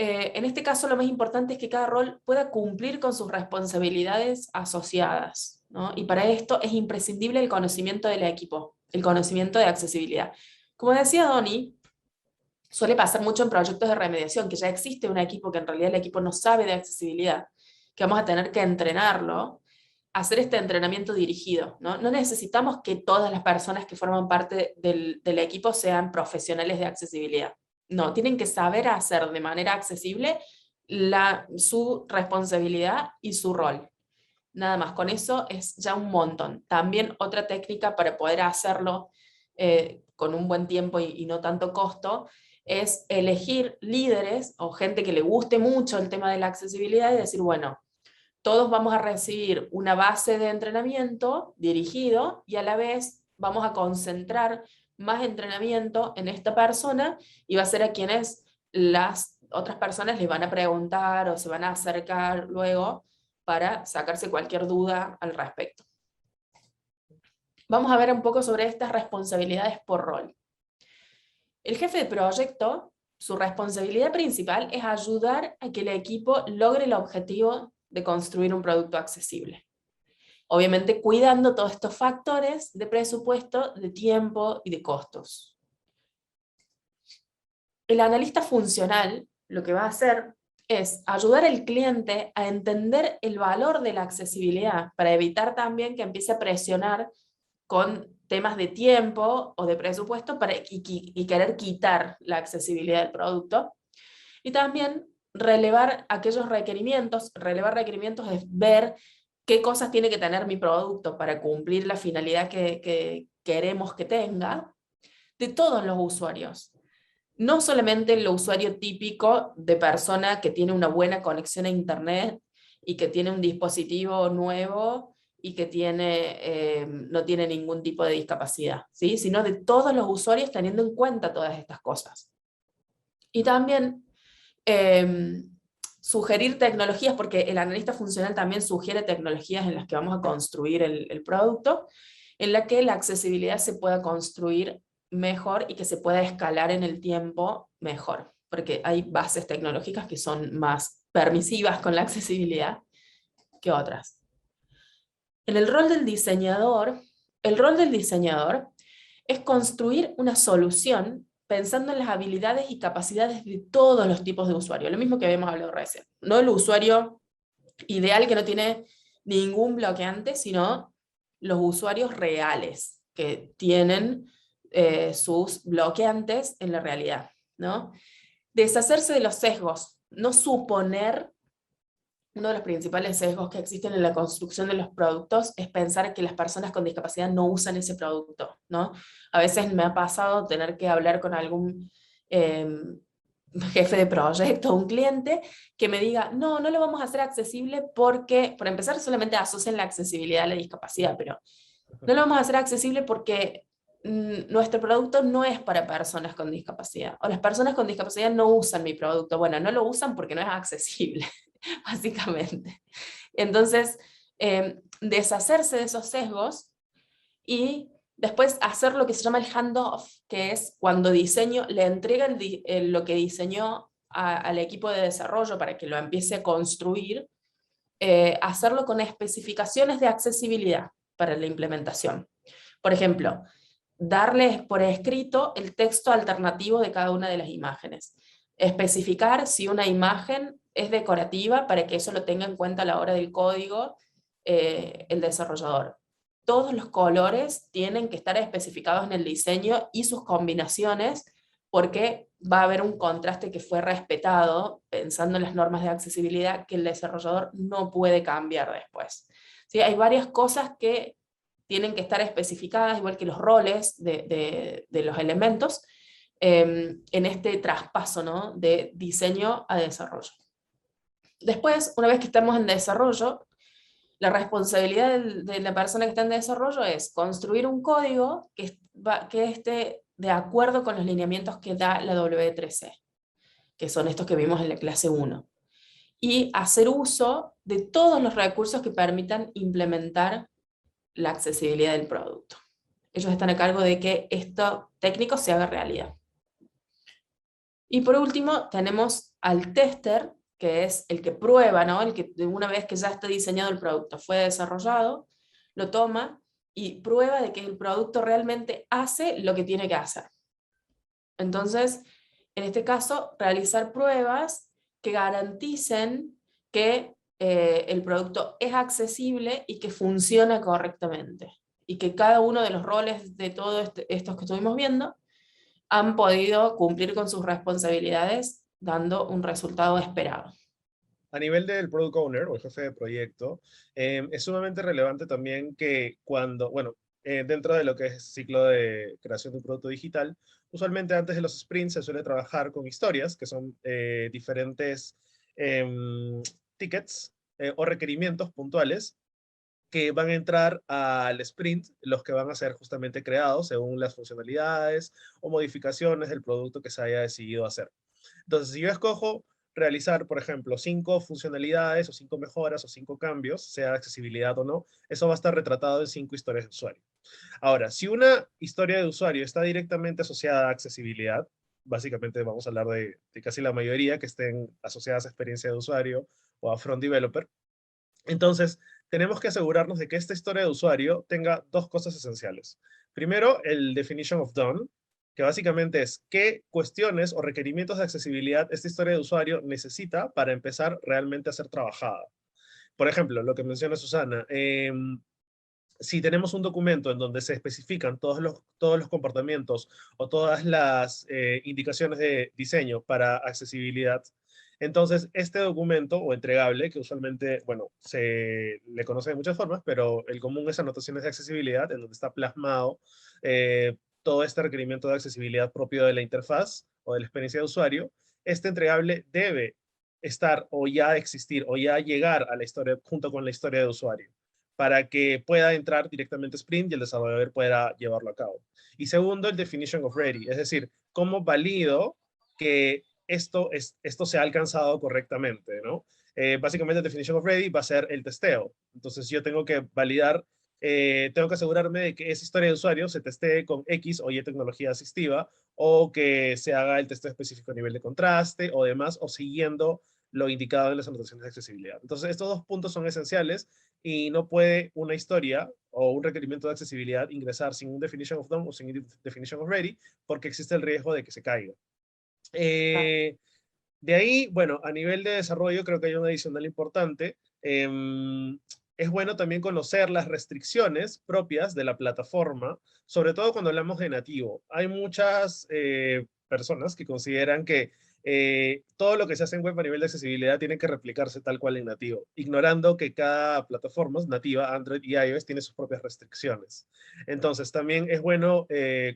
en este caso lo más importante es que cada rol pueda cumplir con sus responsabilidades asociadas, ¿no? Y para esto es imprescindible el conocimiento del equipo, el conocimiento de accesibilidad. Como decía Doni, suele pasar mucho en proyectos de remediación, que ya existe un equipo que en realidad el equipo no sabe de accesibilidad, que vamos a tener que entrenarlo, hacer este entrenamiento dirigido, ¿no? No necesitamos que todas las personas que forman parte del equipo sean profesionales de accesibilidad. No, tienen que saber hacer de manera accesible su responsabilidad y su rol. Nada más, con eso es ya un montón. También otra técnica para poder hacerlo con un buen tiempo y no tanto costo, es elegir líderes o gente que le guste mucho el tema de la accesibilidad y decir, bueno, todos vamos a recibir una base de entrenamiento dirigido y a la vez vamos a concentrar más entrenamiento en esta persona y va a ser a quienes las otras personas les van a preguntar o se van a acercar luego para sacarse cualquier duda al respecto. Vamos a ver un poco sobre estas responsabilidades por rol. El jefe de proyecto, su responsabilidad principal es ayudar a que el equipo logre el objetivo de construir un producto accesible. Obviamente cuidando todos estos factores de presupuesto, de tiempo y de costos. El analista funcional lo que va a hacer es ayudar al cliente a entender el valor de la accesibilidad para evitar también que empiece a presionar con temas de tiempo o de presupuesto y querer quitar la accesibilidad del producto. Y también relevar aquellos requerimientos. Relevar requerimientos es ver qué cosas tiene que tener mi producto para cumplir la finalidad que queremos que tenga, de todos los usuarios. No solamente el usuario típico de persona que tiene una buena conexión a internet y que tiene un dispositivo nuevo y que no tiene ningún tipo de discapacidad, ¿sí? Sino de todos los usuarios teniendo en cuenta todas estas cosas. Y también sugerir tecnologías, porque el analista funcional también sugiere tecnologías en las que vamos a construir el producto, en la que la accesibilidad se pueda construir mejor y que se pueda escalar en el tiempo mejor, porque hay bases tecnológicas que son más permisivas con la accesibilidad que otras. En el rol del diseñador es construir una solución pensando en las habilidades y capacidades de todos los tipos de usuarios, lo mismo que habíamos hablado recién. No el usuario ideal que no tiene ningún bloqueante, sino los usuarios reales que tienen sus bloqueantes en la realidad, ¿no? Deshacerse de los sesgos, no suponer. Uno de los principales sesgos que existen en la construcción de los productos es pensar que las personas con discapacidad no usan ese producto, ¿no? A veces me ha pasado tener que hablar con algún jefe de proyecto o un cliente que me diga, no, no lo vamos a hacer accesible porque, por empezar, solamente asocian la accesibilidad a la discapacidad, pero no lo vamos a hacer accesible porque nuestro producto no es para personas con discapacidad, o las personas con discapacidad no usan mi producto. Bueno, no lo usan porque no es accesible, básicamente. Entonces, deshacerse de esos sesgos y después hacer lo que se llama el handoff, que es cuando diseño, le entrega lo que diseñó al equipo de desarrollo para que lo empiece a construir, hacerlo con especificaciones de accesibilidad para la implementación. Por ejemplo, darles por escrito el texto alternativo de cada una de las imágenes. Especificar si una imagen es decorativa para que eso lo tenga en cuenta a la hora del código el desarrollador. Todos los colores tienen que estar especificados en el diseño y sus combinaciones, porque va a haber un contraste que fue respetado pensando en las normas de accesibilidad que el desarrollador no puede cambiar después. ¿Sí? Hay varias cosas que tienen que estar especificadas, igual que los roles de los elementos, en este traspaso, ¿no? De diseño a desarrollo. Después, una vez que estamos en desarrollo, la responsabilidad de la persona que está en desarrollo es construir un código que esté de acuerdo con los lineamientos que da la W3C, que son estos que vimos en la clase 1, y hacer uso de todos los recursos que permitan implementar la accesibilidad del producto. Ellos están a cargo de que esto técnico se haga realidad. Y por último, tenemos al tester, que es el que prueba, ¿no? El que una vez que ya está diseñado el producto, fue desarrollado, lo toma y prueba de que el producto realmente hace lo que tiene que hacer. Entonces, en este caso, realizar pruebas que garanticen que el producto es accesible y que funciona correctamente. Y que cada uno de los roles de todos estos que estuvimos viendo han podido cumplir con sus responsabilidades dando un resultado esperado. A nivel del product owner o el jefe de proyecto, es sumamente relevante también que cuando, bueno, dentro de lo que es ciclo de creación de un producto digital, usualmente antes de los sprints se suele trabajar con historias, que son diferentes tickets o requerimientos puntuales que van a entrar al sprint, los que van a ser justamente creados según las funcionalidades o modificaciones del producto que se haya decidido hacer. Entonces, si yo escojo realizar, por ejemplo, 5 funcionalidades o 5 mejoras o 5 cambios, sea accesibilidad o no, eso va a estar retratado en 5 historias de usuario. Ahora, si una historia de usuario está directamente asociada a accesibilidad, básicamente vamos a hablar de casi la mayoría que estén asociadas a experiencia de usuario o a front developer, entonces tenemos que asegurarnos de que esta historia de usuario tenga 2 cosas esenciales. Primero, el definition of done, que básicamente es qué cuestiones o requerimientos de accesibilidad esta historia de usuario necesita para empezar realmente a ser trabajada. Por ejemplo, lo que menciona Susana, si tenemos un documento en donde se especifican todos los comportamientos o todas las indicaciones de diseño para accesibilidad, entonces este documento o entregable, que usualmente, bueno, se le conoce de muchas formas, pero el común es anotaciones de accesibilidad, en donde está plasmado todo este requerimiento de accesibilidad propio de la interfaz o de la experiencia de usuario. Este entregable debe estar o ya existir o ya llegar a la historia junto con la historia de usuario para que pueda entrar directamente a Sprint y el desarrollador pueda llevarlo a cabo. Y segundo, el definition of ready, es decir, cómo valido que esto se ha alcanzado correctamente, ¿no? Básicamente, el definition of ready va a ser el testeo. Entonces, yo tengo que validar, tengo que asegurarme de que esa historia de usuario se testee con X o Y tecnología asistiva, o que se haga el testeo específico a nivel de contraste o demás, o siguiendo lo indicado en las anotaciones de accesibilidad. Entonces, estos 2 puntos son esenciales y no puede una historia o un requerimiento de accesibilidad ingresar sin un definition of done o sin definition of ready, porque existe el riesgo de que se caiga. Eh, de ahí, bueno, a nivel de desarrollo creo que hay un adicional importante. Es bueno también conocer las restricciones propias de la plataforma, sobre todo cuando hablamos de nativo. Hay muchas personas que consideran que todo lo que se hace en web a nivel de accesibilidad tiene que replicarse tal cual en nativo, ignorando que cada plataforma nativa, Android y iOS, tiene sus propias restricciones. Entonces, también es bueno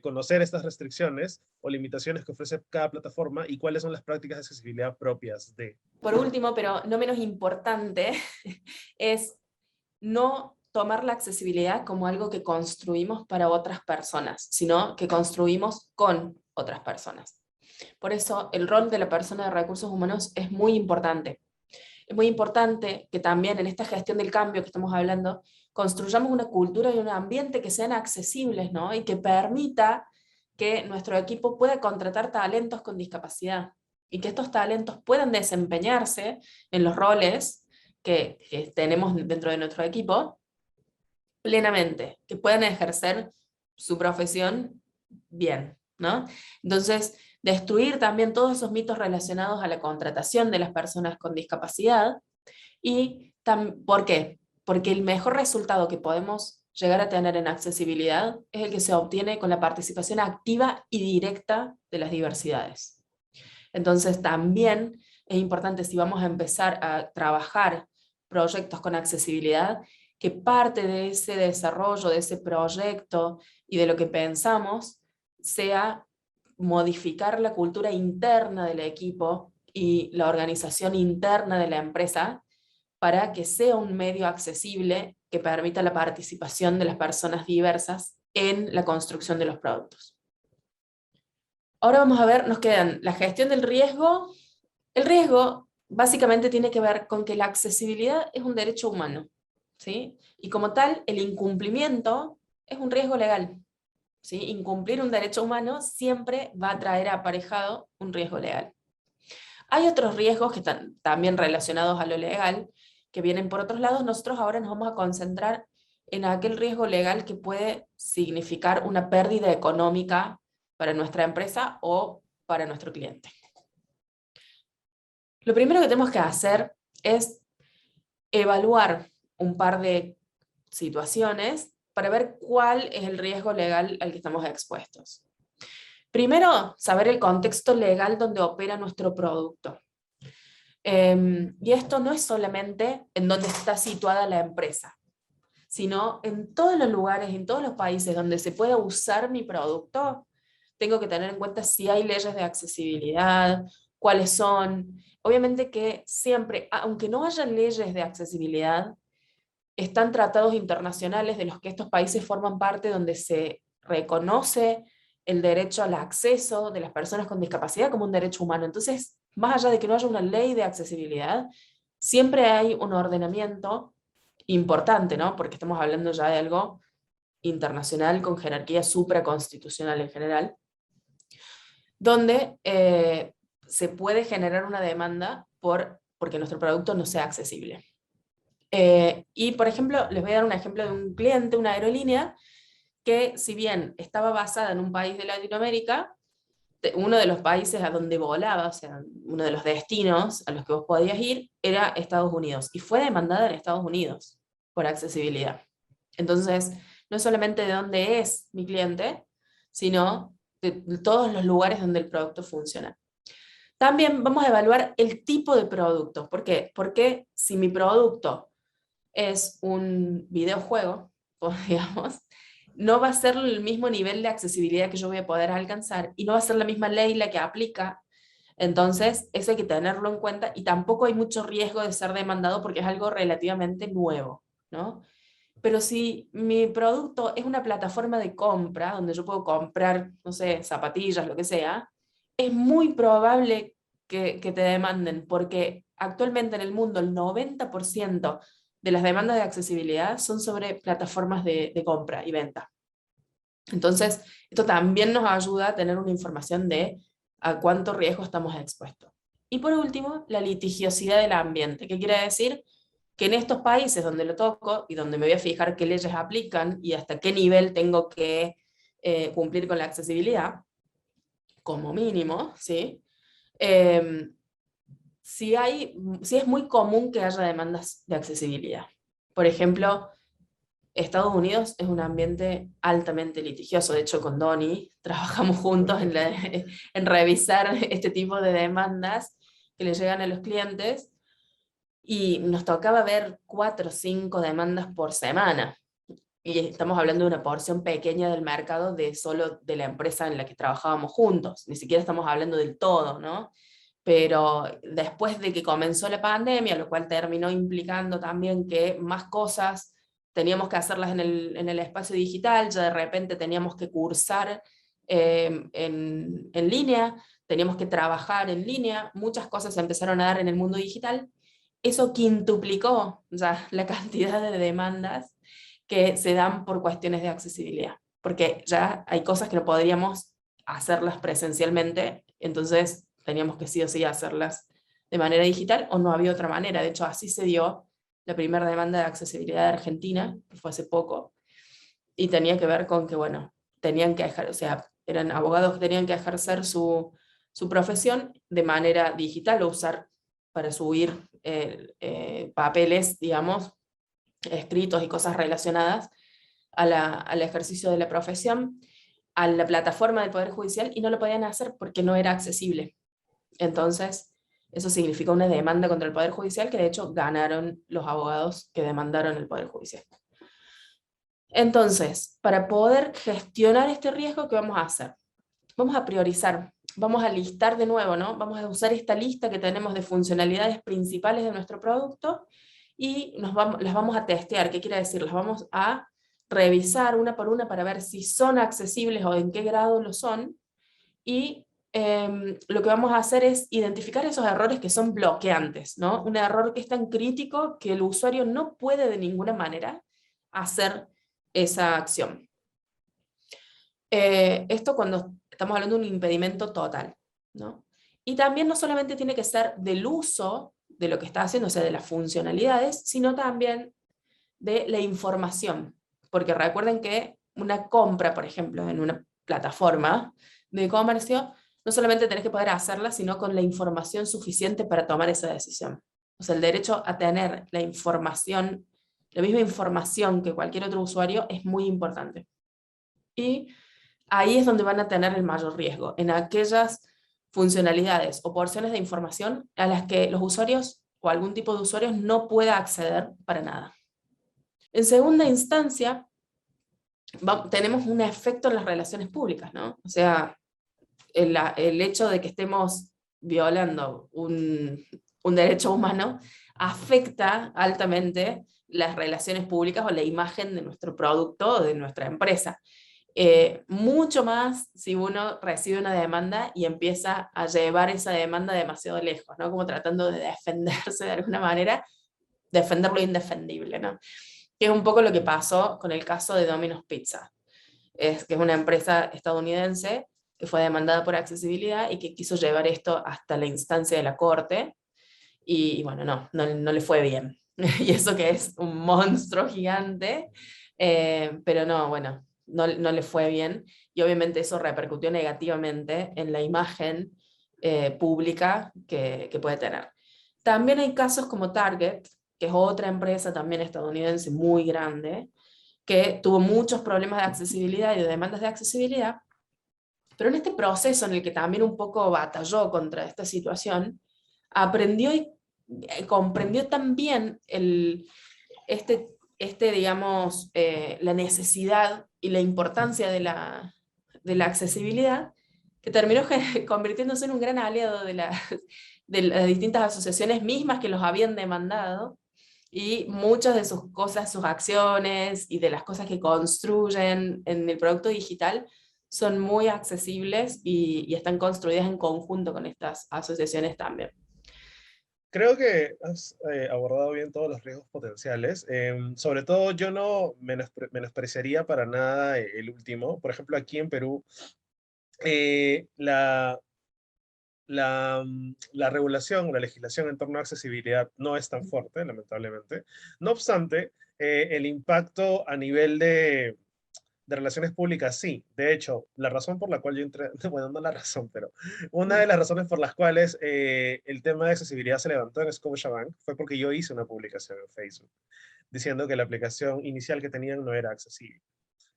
conocer estas restricciones o limitaciones que ofrece cada plataforma y cuáles son las prácticas de accesibilidad propias de. Por último, pero no menos importante, es no tomar la accesibilidad como algo que construimos para otras personas, sino que construimos con otras personas. Por eso el rol de la persona de recursos humanos es muy importante. Es muy importante que también en esta gestión del cambio que estamos hablando, construyamos una cultura y un ambiente que sean accesibles, ¿no? Y que permita que nuestro equipo pueda contratar talentos con discapacidad y que estos talentos puedan desempeñarse en los roles que tenemos dentro de nuestro equipo plenamente, que puedan ejercer su profesión bien, ¿no? Entonces, destruir también todos esos mitos relacionados a la contratación de las personas con discapacidad. ¿Y por qué? Porque el mejor resultado que podemos llegar a tener en accesibilidad es el que se obtiene con la participación activa y directa de las diversidades. Entonces, también es importante, si vamos a empezar a trabajar proyectos con accesibilidad, que parte de ese desarrollo, de ese proyecto y de lo que pensamos, sea modificar la cultura interna del equipo y la organización interna de la empresa para que sea un medio accesible que permita la participación de las personas diversas en la construcción de los productos. Ahora vamos a ver, nos quedan la gestión del riesgo. El riesgo básicamente tiene que ver con que la accesibilidad es un derecho humano, ¿sí? Y como tal, el incumplimiento es un riesgo legal, ¿sí? Incumplir un derecho humano siempre va a traer aparejado un riesgo legal. Hay otros riesgos que están también relacionados a lo legal, que vienen por otros lados. Nosotros ahora nos vamos a concentrar en aquel riesgo legal que puede significar una pérdida económica para nuestra empresa o para nuestro cliente. Lo primero que tenemos que hacer es evaluar un par de situaciones para ver cuál es el riesgo legal al que estamos expuestos. Primero, saber el contexto legal donde opera nuestro producto. Y esto no es solamente en donde está situada la empresa, sino en todos los lugares, en todos los países donde se pueda usar mi producto. Tengo que tener en cuenta si hay leyes de accesibilidad, cuáles son. Obviamente que siempre, aunque no haya leyes de accesibilidad, están tratados internacionales de los que estos países forman parte, donde se reconoce el derecho al acceso de las personas con discapacidad como un derecho humano. Entonces, más allá de que no haya una ley de accesibilidad, siempre hay un ordenamiento importante, ¿no? Porque estamos hablando ya de algo internacional con jerarquía supraconstitucional en general, donde se puede generar una demanda porque nuestro producto no sea accesible. Y, por ejemplo, les voy a dar un ejemplo de un cliente, una aerolínea, que si bien estaba basada en un país de Latinoamérica, uno de los países a donde volaba, o sea, uno de los destinos a los que vos podías ir, era Estados Unidos, y fue demandada en Estados Unidos por accesibilidad. Entonces, no es solamente de dónde es mi cliente, sino de todos los lugares donde el producto funciona. También vamos a evaluar el tipo de producto. ¿Por qué? Porque si mi producto es un videojuego, digamos, no va a ser el mismo nivel de accesibilidad que yo voy a poder alcanzar, y no va a ser la misma ley la que aplica. Entonces, eso hay que tenerlo en cuenta, y tampoco hay mucho riesgo de ser demandado porque es algo relativamente nuevo, ¿no? Pero si mi producto es una plataforma de compra, donde yo puedo comprar, no sé, zapatillas, lo que sea, es muy probable que te demanden, porque actualmente en el mundo el 90% de las demandas de accesibilidad son sobre plataformas de compra y venta. Entonces, esto también nos ayuda a tener una información de a cuánto riesgo estamos expuestos. Y por último, la litigiosidad del ambiente. ¿Qué quiere decir? Que en estos países donde lo toco y donde me voy a fijar qué leyes aplican y hasta qué nivel tengo que cumplir con la accesibilidad, como mínimo, ¿sí? Eh, si es muy común que haya demandas de accesibilidad. Por ejemplo, Estados Unidos es un ambiente altamente litigioso. De hecho, con Donnie trabajamos juntos en revisar este tipo de demandas que le llegan a los clientes, y nos tocaba ver 4 o 5 demandas por semana. Y estamos hablando de una porción pequeña del mercado de solo de la empresa en la que trabajábamos juntos. Ni siquiera estamos hablando del todo, ¿no? Pero después de que comenzó la pandemia, lo cual terminó implicando también que más cosas teníamos que hacerlas en el espacio digital, ya de repente teníamos que cursar en línea, teníamos que trabajar en línea, muchas cosas se empezaron a dar en el mundo digital. Eso quintuplicó ya la cantidad de demandas que se dan por cuestiones de accesibilidad, porque ya hay cosas que no podríamos hacerlas presencialmente, entonces teníamos que sí o sí hacerlas de manera digital, o no había otra manera. De hecho, así se dio la primera demanda de accesibilidad de Argentina, que fue hace poco, y tenía que ver con que, bueno, tenían que ejercer, o sea, eran abogados que tenían que ejercer su profesión de manera digital, o usar para subir papeles, digamos, escritos y cosas relacionadas al ejercicio de la profesión, a la plataforma del Poder Judicial, y no lo podían hacer porque no era accesible. Entonces, eso significó una demanda contra el Poder Judicial, que de hecho ganaron los abogados que demandaron el Poder Judicial. Entonces, para poder gestionar este riesgo, ¿qué vamos a hacer? Vamos a priorizar, vamos a listar de nuevo, ¿no? Vamos a usar esta lista que tenemos de funcionalidades principales de nuestro producto, y las vamos a testear. ¿Qué quiere decir? Las vamos a revisar una por una para ver si son accesibles o en qué grado lo son, y lo que vamos a hacer es identificar esos errores que son bloqueantes, ¿no? Un error que es tan crítico que el usuario no puede de ninguna manera hacer esa acción. Esto cuando estamos hablando de un impedimento total, ¿no? Y también no solamente tiene que ser del uso de lo que está haciendo, o sea, de las funcionalidades, sino también de la información. Porque recuerden que una compra, por ejemplo, en una plataforma de comercio, no solamente tenés que poder hacerla, sino con la información suficiente para tomar esa decisión. O sea, el derecho a tener la información, la misma información que cualquier otro usuario es muy importante. Y ahí es donde van a tener el mayor riesgo, en aquellas funcionalidades o porciones de información a las que los usuarios o algún tipo de usuarios no pueda acceder para nada. En segunda instancia, tenemos un efecto en las relaciones públicas, ¿no? O sea, el hecho de que estemos violando un derecho humano afecta altamente las relaciones públicas o la imagen de nuestro producto o de nuestra empresa. Mucho más si uno recibe una demanda y empieza a llevar esa demanda demasiado lejos, ¿no? Como tratando de defenderse de alguna manera, defender lo indefendible, ¿no? Que es un poco lo que pasó con el caso de Domino's Pizza. Que es una empresa estadounidense que fue demandada por accesibilidad y que quiso llevar esto hasta la instancia de la corte, y bueno, no le fue bien. Y eso que es un monstruo gigante, pero no, bueno, no le fue bien, y obviamente eso repercutió negativamente en la imagen pública que puede tener. También hay casos como Target, que es otra empresa también estadounidense muy grande, que tuvo muchos problemas de accesibilidad y de demandas de accesibilidad, pero en este proceso en el que también un poco batalló contra esta situación, aprendió y comprendió también digamos, la necesidad y la importancia de la accesibilidad, que terminó convirtiéndose en un gran aliado de las distintas asociaciones mismas que los habían demandado, y muchas de sus cosas, sus acciones y de las cosas que construyen en el producto digital son muy accesibles y están construidas en conjunto con estas asociaciones también. Creo que has abordado bien todos los riesgos potenciales. Sobre todo, yo no menospreciaría para nada el último. Por ejemplo, aquí en Perú, eh, la, la regulación, la legislación en torno a accesibilidad no es tan fuerte, lamentablemente. No obstante, el impacto a nivel de relaciones públicas, sí. De hecho, la razón por la cual yo entré, bueno, no la razón, pero una de las razones por las cuales el tema de accesibilidad se levantó en Scotiabank fue porque yo hice una publicación en Facebook diciendo que la aplicación inicial que tenían no era accesible.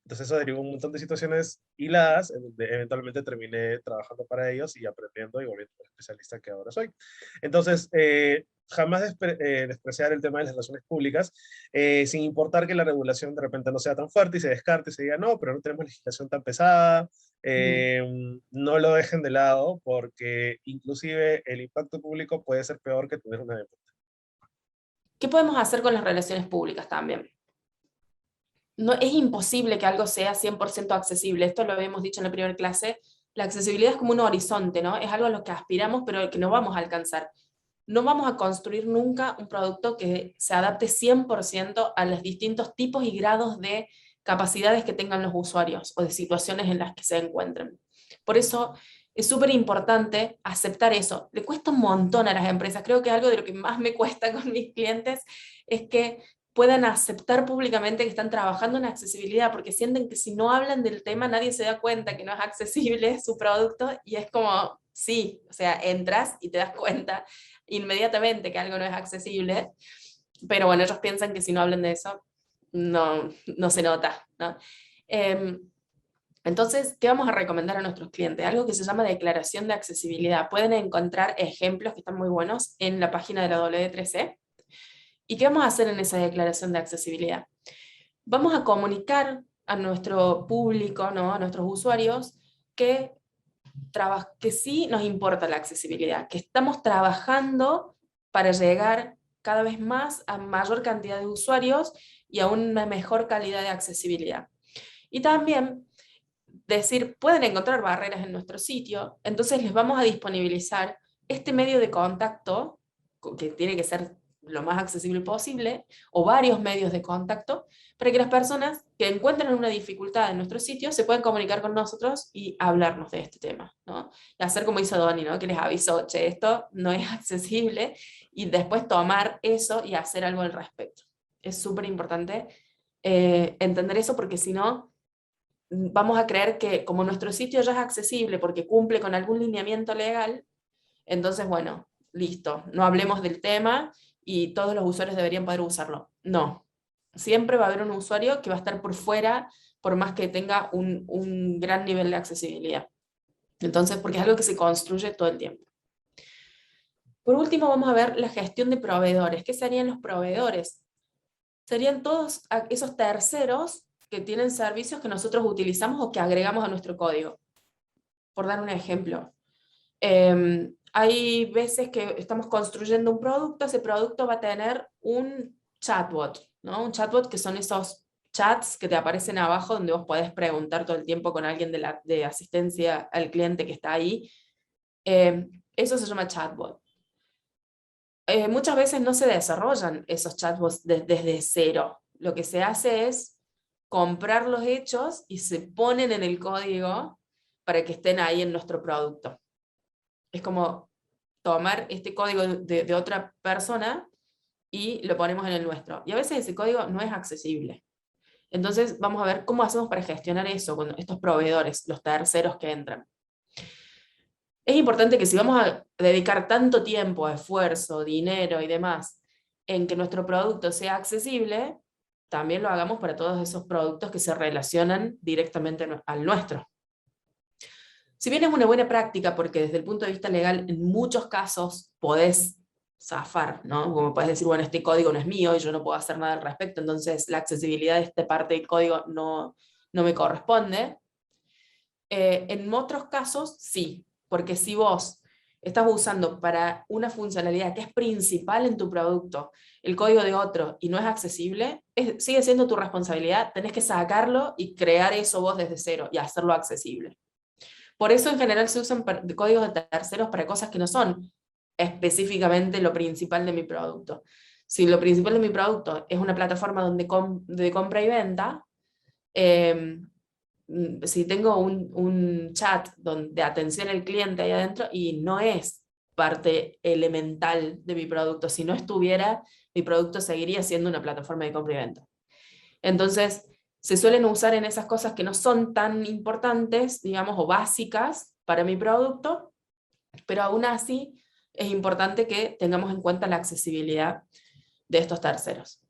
Entonces eso derivó un montón de situaciones hiladas, en donde eventualmente terminé trabajando para ellos y aprendiendo y volviendo el especialista que ahora soy. Entonces, jamás despreciar el tema de las relaciones públicas, sin importar que la regulación de repente no sea tan fuerte y se descarte y se diga, no, pero no tenemos legislación tan pesada, Ujú. no lo dejen de lado porque inclusive el impacto público puede ser peor que tener una demanda. ¿Qué podemos hacer con las relaciones públicas también? No, es imposible que algo sea 100% accesible. Esto lo habíamos dicho en la primera clase. La accesibilidad es como un horizonte, ¿no? Es algo a lo que aspiramos, pero que no vamos a alcanzar. No vamos a construir nunca un producto que se adapte 100% a los distintos tipos y grados de capacidades que tengan los usuarios o de situaciones en las que se encuentren. Por eso es súper importante aceptar eso. Le cuesta un montón a las empresas. Creo que algo de lo que más me cuesta con mis clientes es que puedan aceptar públicamente que están trabajando en accesibilidad, porque sienten que si no hablan del tema nadie se da cuenta que no es accesible su producto, y es como, sí, o sea, entras y te das cuenta inmediatamente que algo no es accesible, pero bueno, ellos piensan que si no hablan de eso, no se nota, ¿no? Eh, entonces, ¿qué vamos a recomendar a nuestros clientes? Algo que se llama declaración de accesibilidad. Pueden encontrar ejemplos que están muy buenos en la página de la W3C. ¿Y qué vamos a hacer en esa declaración de accesibilidad? Vamos a comunicar a nuestro público, ¿no? A nuestros usuarios, que sí nos importa la accesibilidad, que estamos trabajando para llegar cada vez más a mayor cantidad de usuarios y a una mejor calidad de accesibilidad. Y también decir, pueden encontrar barreras en nuestro sitio, entonces les vamos a disponibilizar este medio de contacto, que tiene que ser lo más accesible posible, o varios medios de contacto, para que las personas que encuentren una dificultad en nuestro sitio se puedan comunicar con nosotros y hablarnos de este tema, ¿no? Y hacer como hizo Donny, ¿no? Que les avisó, che, esto no es accesible, y después tomar eso y hacer algo al respecto. Es súper importante entender eso, porque si no, vamos a creer que como nuestro sitio ya es accesible porque cumple con algún lineamiento legal, entonces, bueno, listo, no hablemos del tema y todos los usuarios deberían poder usarlo. No, siempre va a haber un usuario que va a estar por fuera, por más que tenga un gran nivel de accesibilidad. Entonces, porque es algo que se construye todo el tiempo. Por último, vamos a ver la gestión de proveedores. ¿Qué serían los proveedores? Serían todos esos terceros que tienen servicios que nosotros utilizamos o que agregamos a nuestro código. Por dar un ejemplo, hay veces que estamos construyendo un producto, ese producto va a tener un chatbot, ¿no? Un chatbot que son esos chats que te aparecen abajo donde vos podés preguntar todo el tiempo con alguien de asistencia al cliente que está ahí. Eso se llama chatbot. Muchas veces no se desarrollan esos chatbots desde cero. Lo que se hace es comprar los hechos y se ponen en el código para que estén ahí en nuestro producto. Es como tomar este código de otra persona y lo ponemos en el nuestro. Y a veces ese código no es accesible. Entonces vamos a ver cómo hacemos para gestionar eso con estos proveedores, los terceros que entran. Es importante que si vamos a dedicar tanto tiempo, esfuerzo, dinero y demás en que nuestro producto sea accesible, también lo hagamos para todos esos productos que se relacionan directamente al nuestro. Si bien es una buena práctica, porque desde el punto de vista legal, en muchos casos podés zafar, ¿no? Como podés decir, bueno, este código no es mío y yo no puedo hacer nada al respecto, entonces la accesibilidad de esta parte del código no me corresponde. En otros casos, sí, porque si vos estás usando para una funcionalidad que es principal en tu producto el código de otro y no es accesible, sigue siendo tu responsabilidad, tenés que sacarlo y crear eso vos desde cero y hacerlo accesible. Por eso en general se usan códigos de terceros para cosas que no son específicamente lo principal de mi producto. Si lo principal de mi producto es una plataforma de compra y venta, si tengo un chat de atención al cliente ahí adentro y no es parte elemental de mi producto, si no estuviera, mi producto seguiría siendo una plataforma de compra y venta. Entonces, se suelen usar en esas cosas que no son tan importantes, digamos, o básicas para mi producto, pero aún así es importante que tengamos en cuenta la accesibilidad de estos terceros.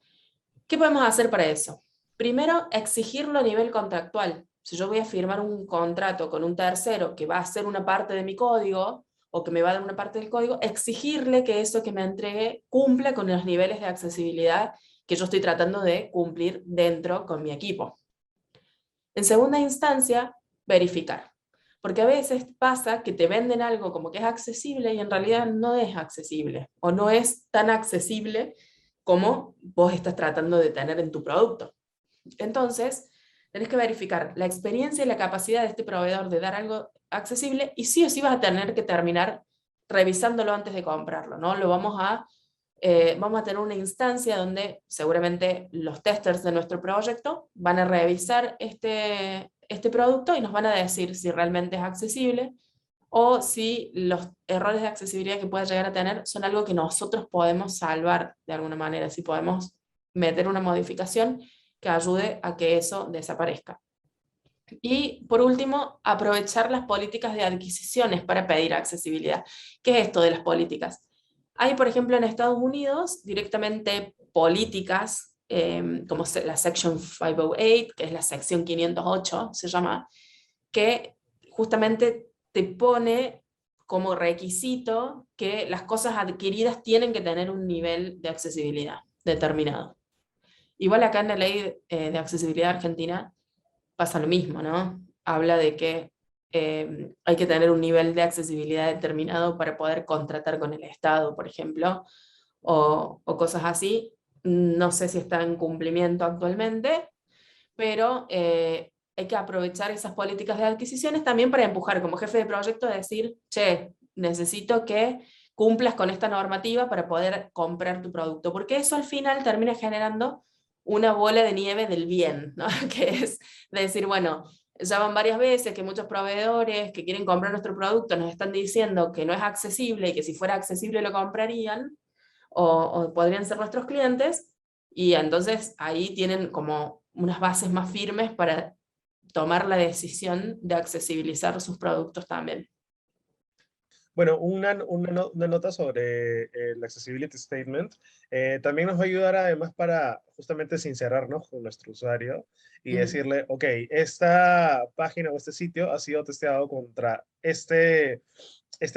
¿Qué podemos hacer para eso? Primero, exigirlo a nivel contractual. Si yo voy a firmar un contrato con un tercero que va a hacer una parte de mi código o que me va a dar una parte del código, exigirle que eso que me entregue cumpla con los niveles de accesibilidad que yo estoy tratando de cumplir dentro con mi equipo. En segunda instancia, verificar. Porque a veces pasa que te venden algo como que es accesible y en realidad no es accesible o no es tan accesible como vos estás tratando de tener en tu producto. Entonces, tenés que verificar la experiencia y la capacidad de este proveedor de dar algo accesible y sí o sí vas a tener que terminar revisándolo antes de comprarlo, ¿no? Vamos a tener una instancia donde seguramente los testers de nuestro proyecto van a revisar este producto y nos van a decir si realmente es accesible o si los errores de accesibilidad que pueda llegar a tener son algo que nosotros podemos salvar de alguna manera, si podemos meter una modificación que ayude a que eso desaparezca. Y por último, aprovechar las políticas de adquisiciones para pedir accesibilidad. ¿Qué es esto de las políticas? Hay, por ejemplo, en Estados Unidos directamente políticas como la Section 508, que es la sección 508, se llama, que justamente te pone como requisito que las cosas adquiridas tienen que tener un nivel de accesibilidad determinado. Igual acá en la ley de accesibilidad argentina pasa lo mismo, ¿no? Habla de que hay que tener un nivel de accesibilidad determinado para poder contratar con el Estado, por ejemplo, o cosas así. No sé si está en cumplimiento actualmente, pero hay que aprovechar esas políticas de adquisiciones también para empujar como jefe de proyecto a decir, che, necesito que cumplas con esta normativa para poder comprar tu producto, porque eso al final termina generando una bola de nieve del bien, ¿no? Que es decir, bueno, ya van varias veces que muchos proveedores que quieren comprar nuestro producto nos están diciendo que no es accesible y que si fuera accesible lo comprarían o podrían ser nuestros clientes, y entonces ahí tienen como unas bases más firmes para tomar la decisión de accesibilizar sus productos también. Bueno, una nota sobre el Accessibility Statement también nos va a ayudar además para justamente sincerarnos con nuestro usuario y Mm, decirle, ok, esta página o este sitio ha sido testeado contra este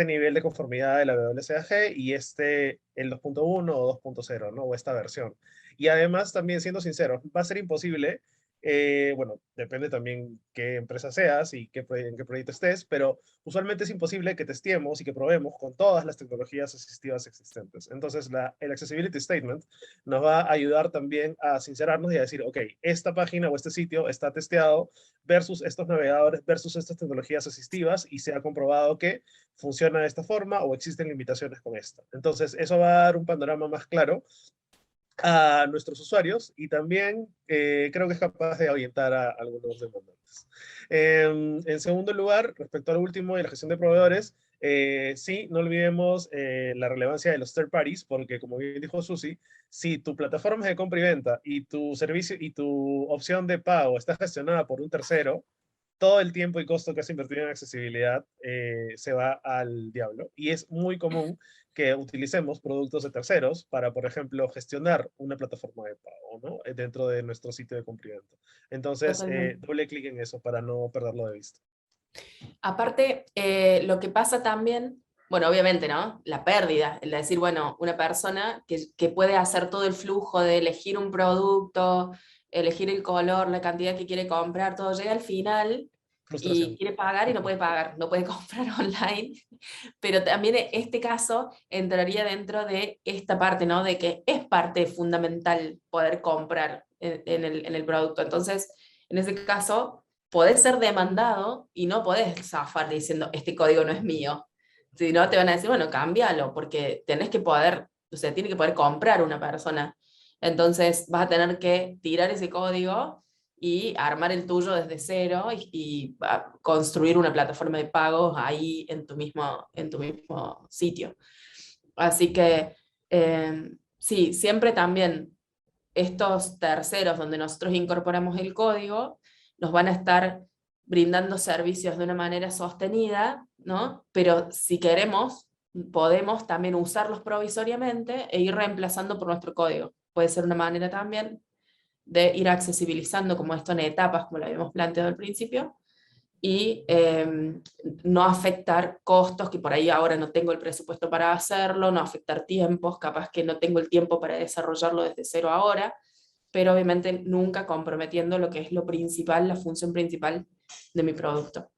nivel de conformidad de la WCAG y el 2.1 o 2.0, ¿no? O esta versión. Y además, también siendo sinceros, va a ser imposible, bueno, depende también qué empresa seas y en qué proyecto estés, pero usualmente es imposible que testeemos y que probemos con todas las tecnologías asistivas existentes. Entonces, el Accessibility Statement nos va a ayudar también a sincerarnos y a decir, ok, esta página o este sitio está testeado versus estos navegadores, versus estas tecnologías asistivas y se ha comprobado que funciona de esta forma o existen limitaciones con esta. Entonces, eso va a dar un panorama más claro a nuestros usuarios y también creo que es capaz de ahuyentar a algunos demandantes. En segundo lugar, respecto al último y la gestión de proveedores, sí, no olvidemos la relevancia de los third parties, porque como bien dijo Susi, si tu plataforma es de compra y venta y tu servicio y tu opción de pago está gestionada por un tercero, todo el tiempo y costo que has invertido en accesibilidad se va al diablo. Y es muy común que utilicemos productos de terceros para, por ejemplo, gestionar una plataforma de pago, ¿no? Dentro de nuestro sitio de compra y venta. Entonces, totalmente. doble clic en eso para no perderlo de vista. Aparte, lo que pasa también, bueno, obviamente, ¿no? La pérdida, el de decir, bueno, una persona que puede hacer todo el flujo de elegir un producto, elegir el color, la cantidad que quiere comprar, todo llega al final y Frustración. quiere pagar y no puede pagar, no puede comprar online. Pero también este caso entraría dentro de esta parte, ¿no? De que es parte fundamental poder comprar en el producto. Entonces, en ese caso podés ser demandado y no podés zafar diciendo, este código no es mío. Si no, te van a decir, bueno, cámbialo, porque tenés que poder, o sea, tiene que poder comprar una persona. Entonces vas a tener que tirar ese código y armar el tuyo desde cero construir una plataforma de pagos ahí en tu mismo sitio. Así que sí, siempre también estos terceros donde nosotros incorporamos el código, nos van a estar brindando servicios de una manera sostenida, ¿no? Pero si queremos, podemos también usarlos provisoriamente e ir reemplazando por nuestro código. Puede ser una manera también de ir accesibilizando como esto en etapas, como lo habíamos planteado al principio, y no afectar costos, que por ahí ahora no tengo el presupuesto para hacerlo, no afectar tiempos, capaz que no tengo el tiempo para desarrollarlo desde cero ahora, pero obviamente nunca comprometiendo lo que es lo principal, la función principal de mi producto.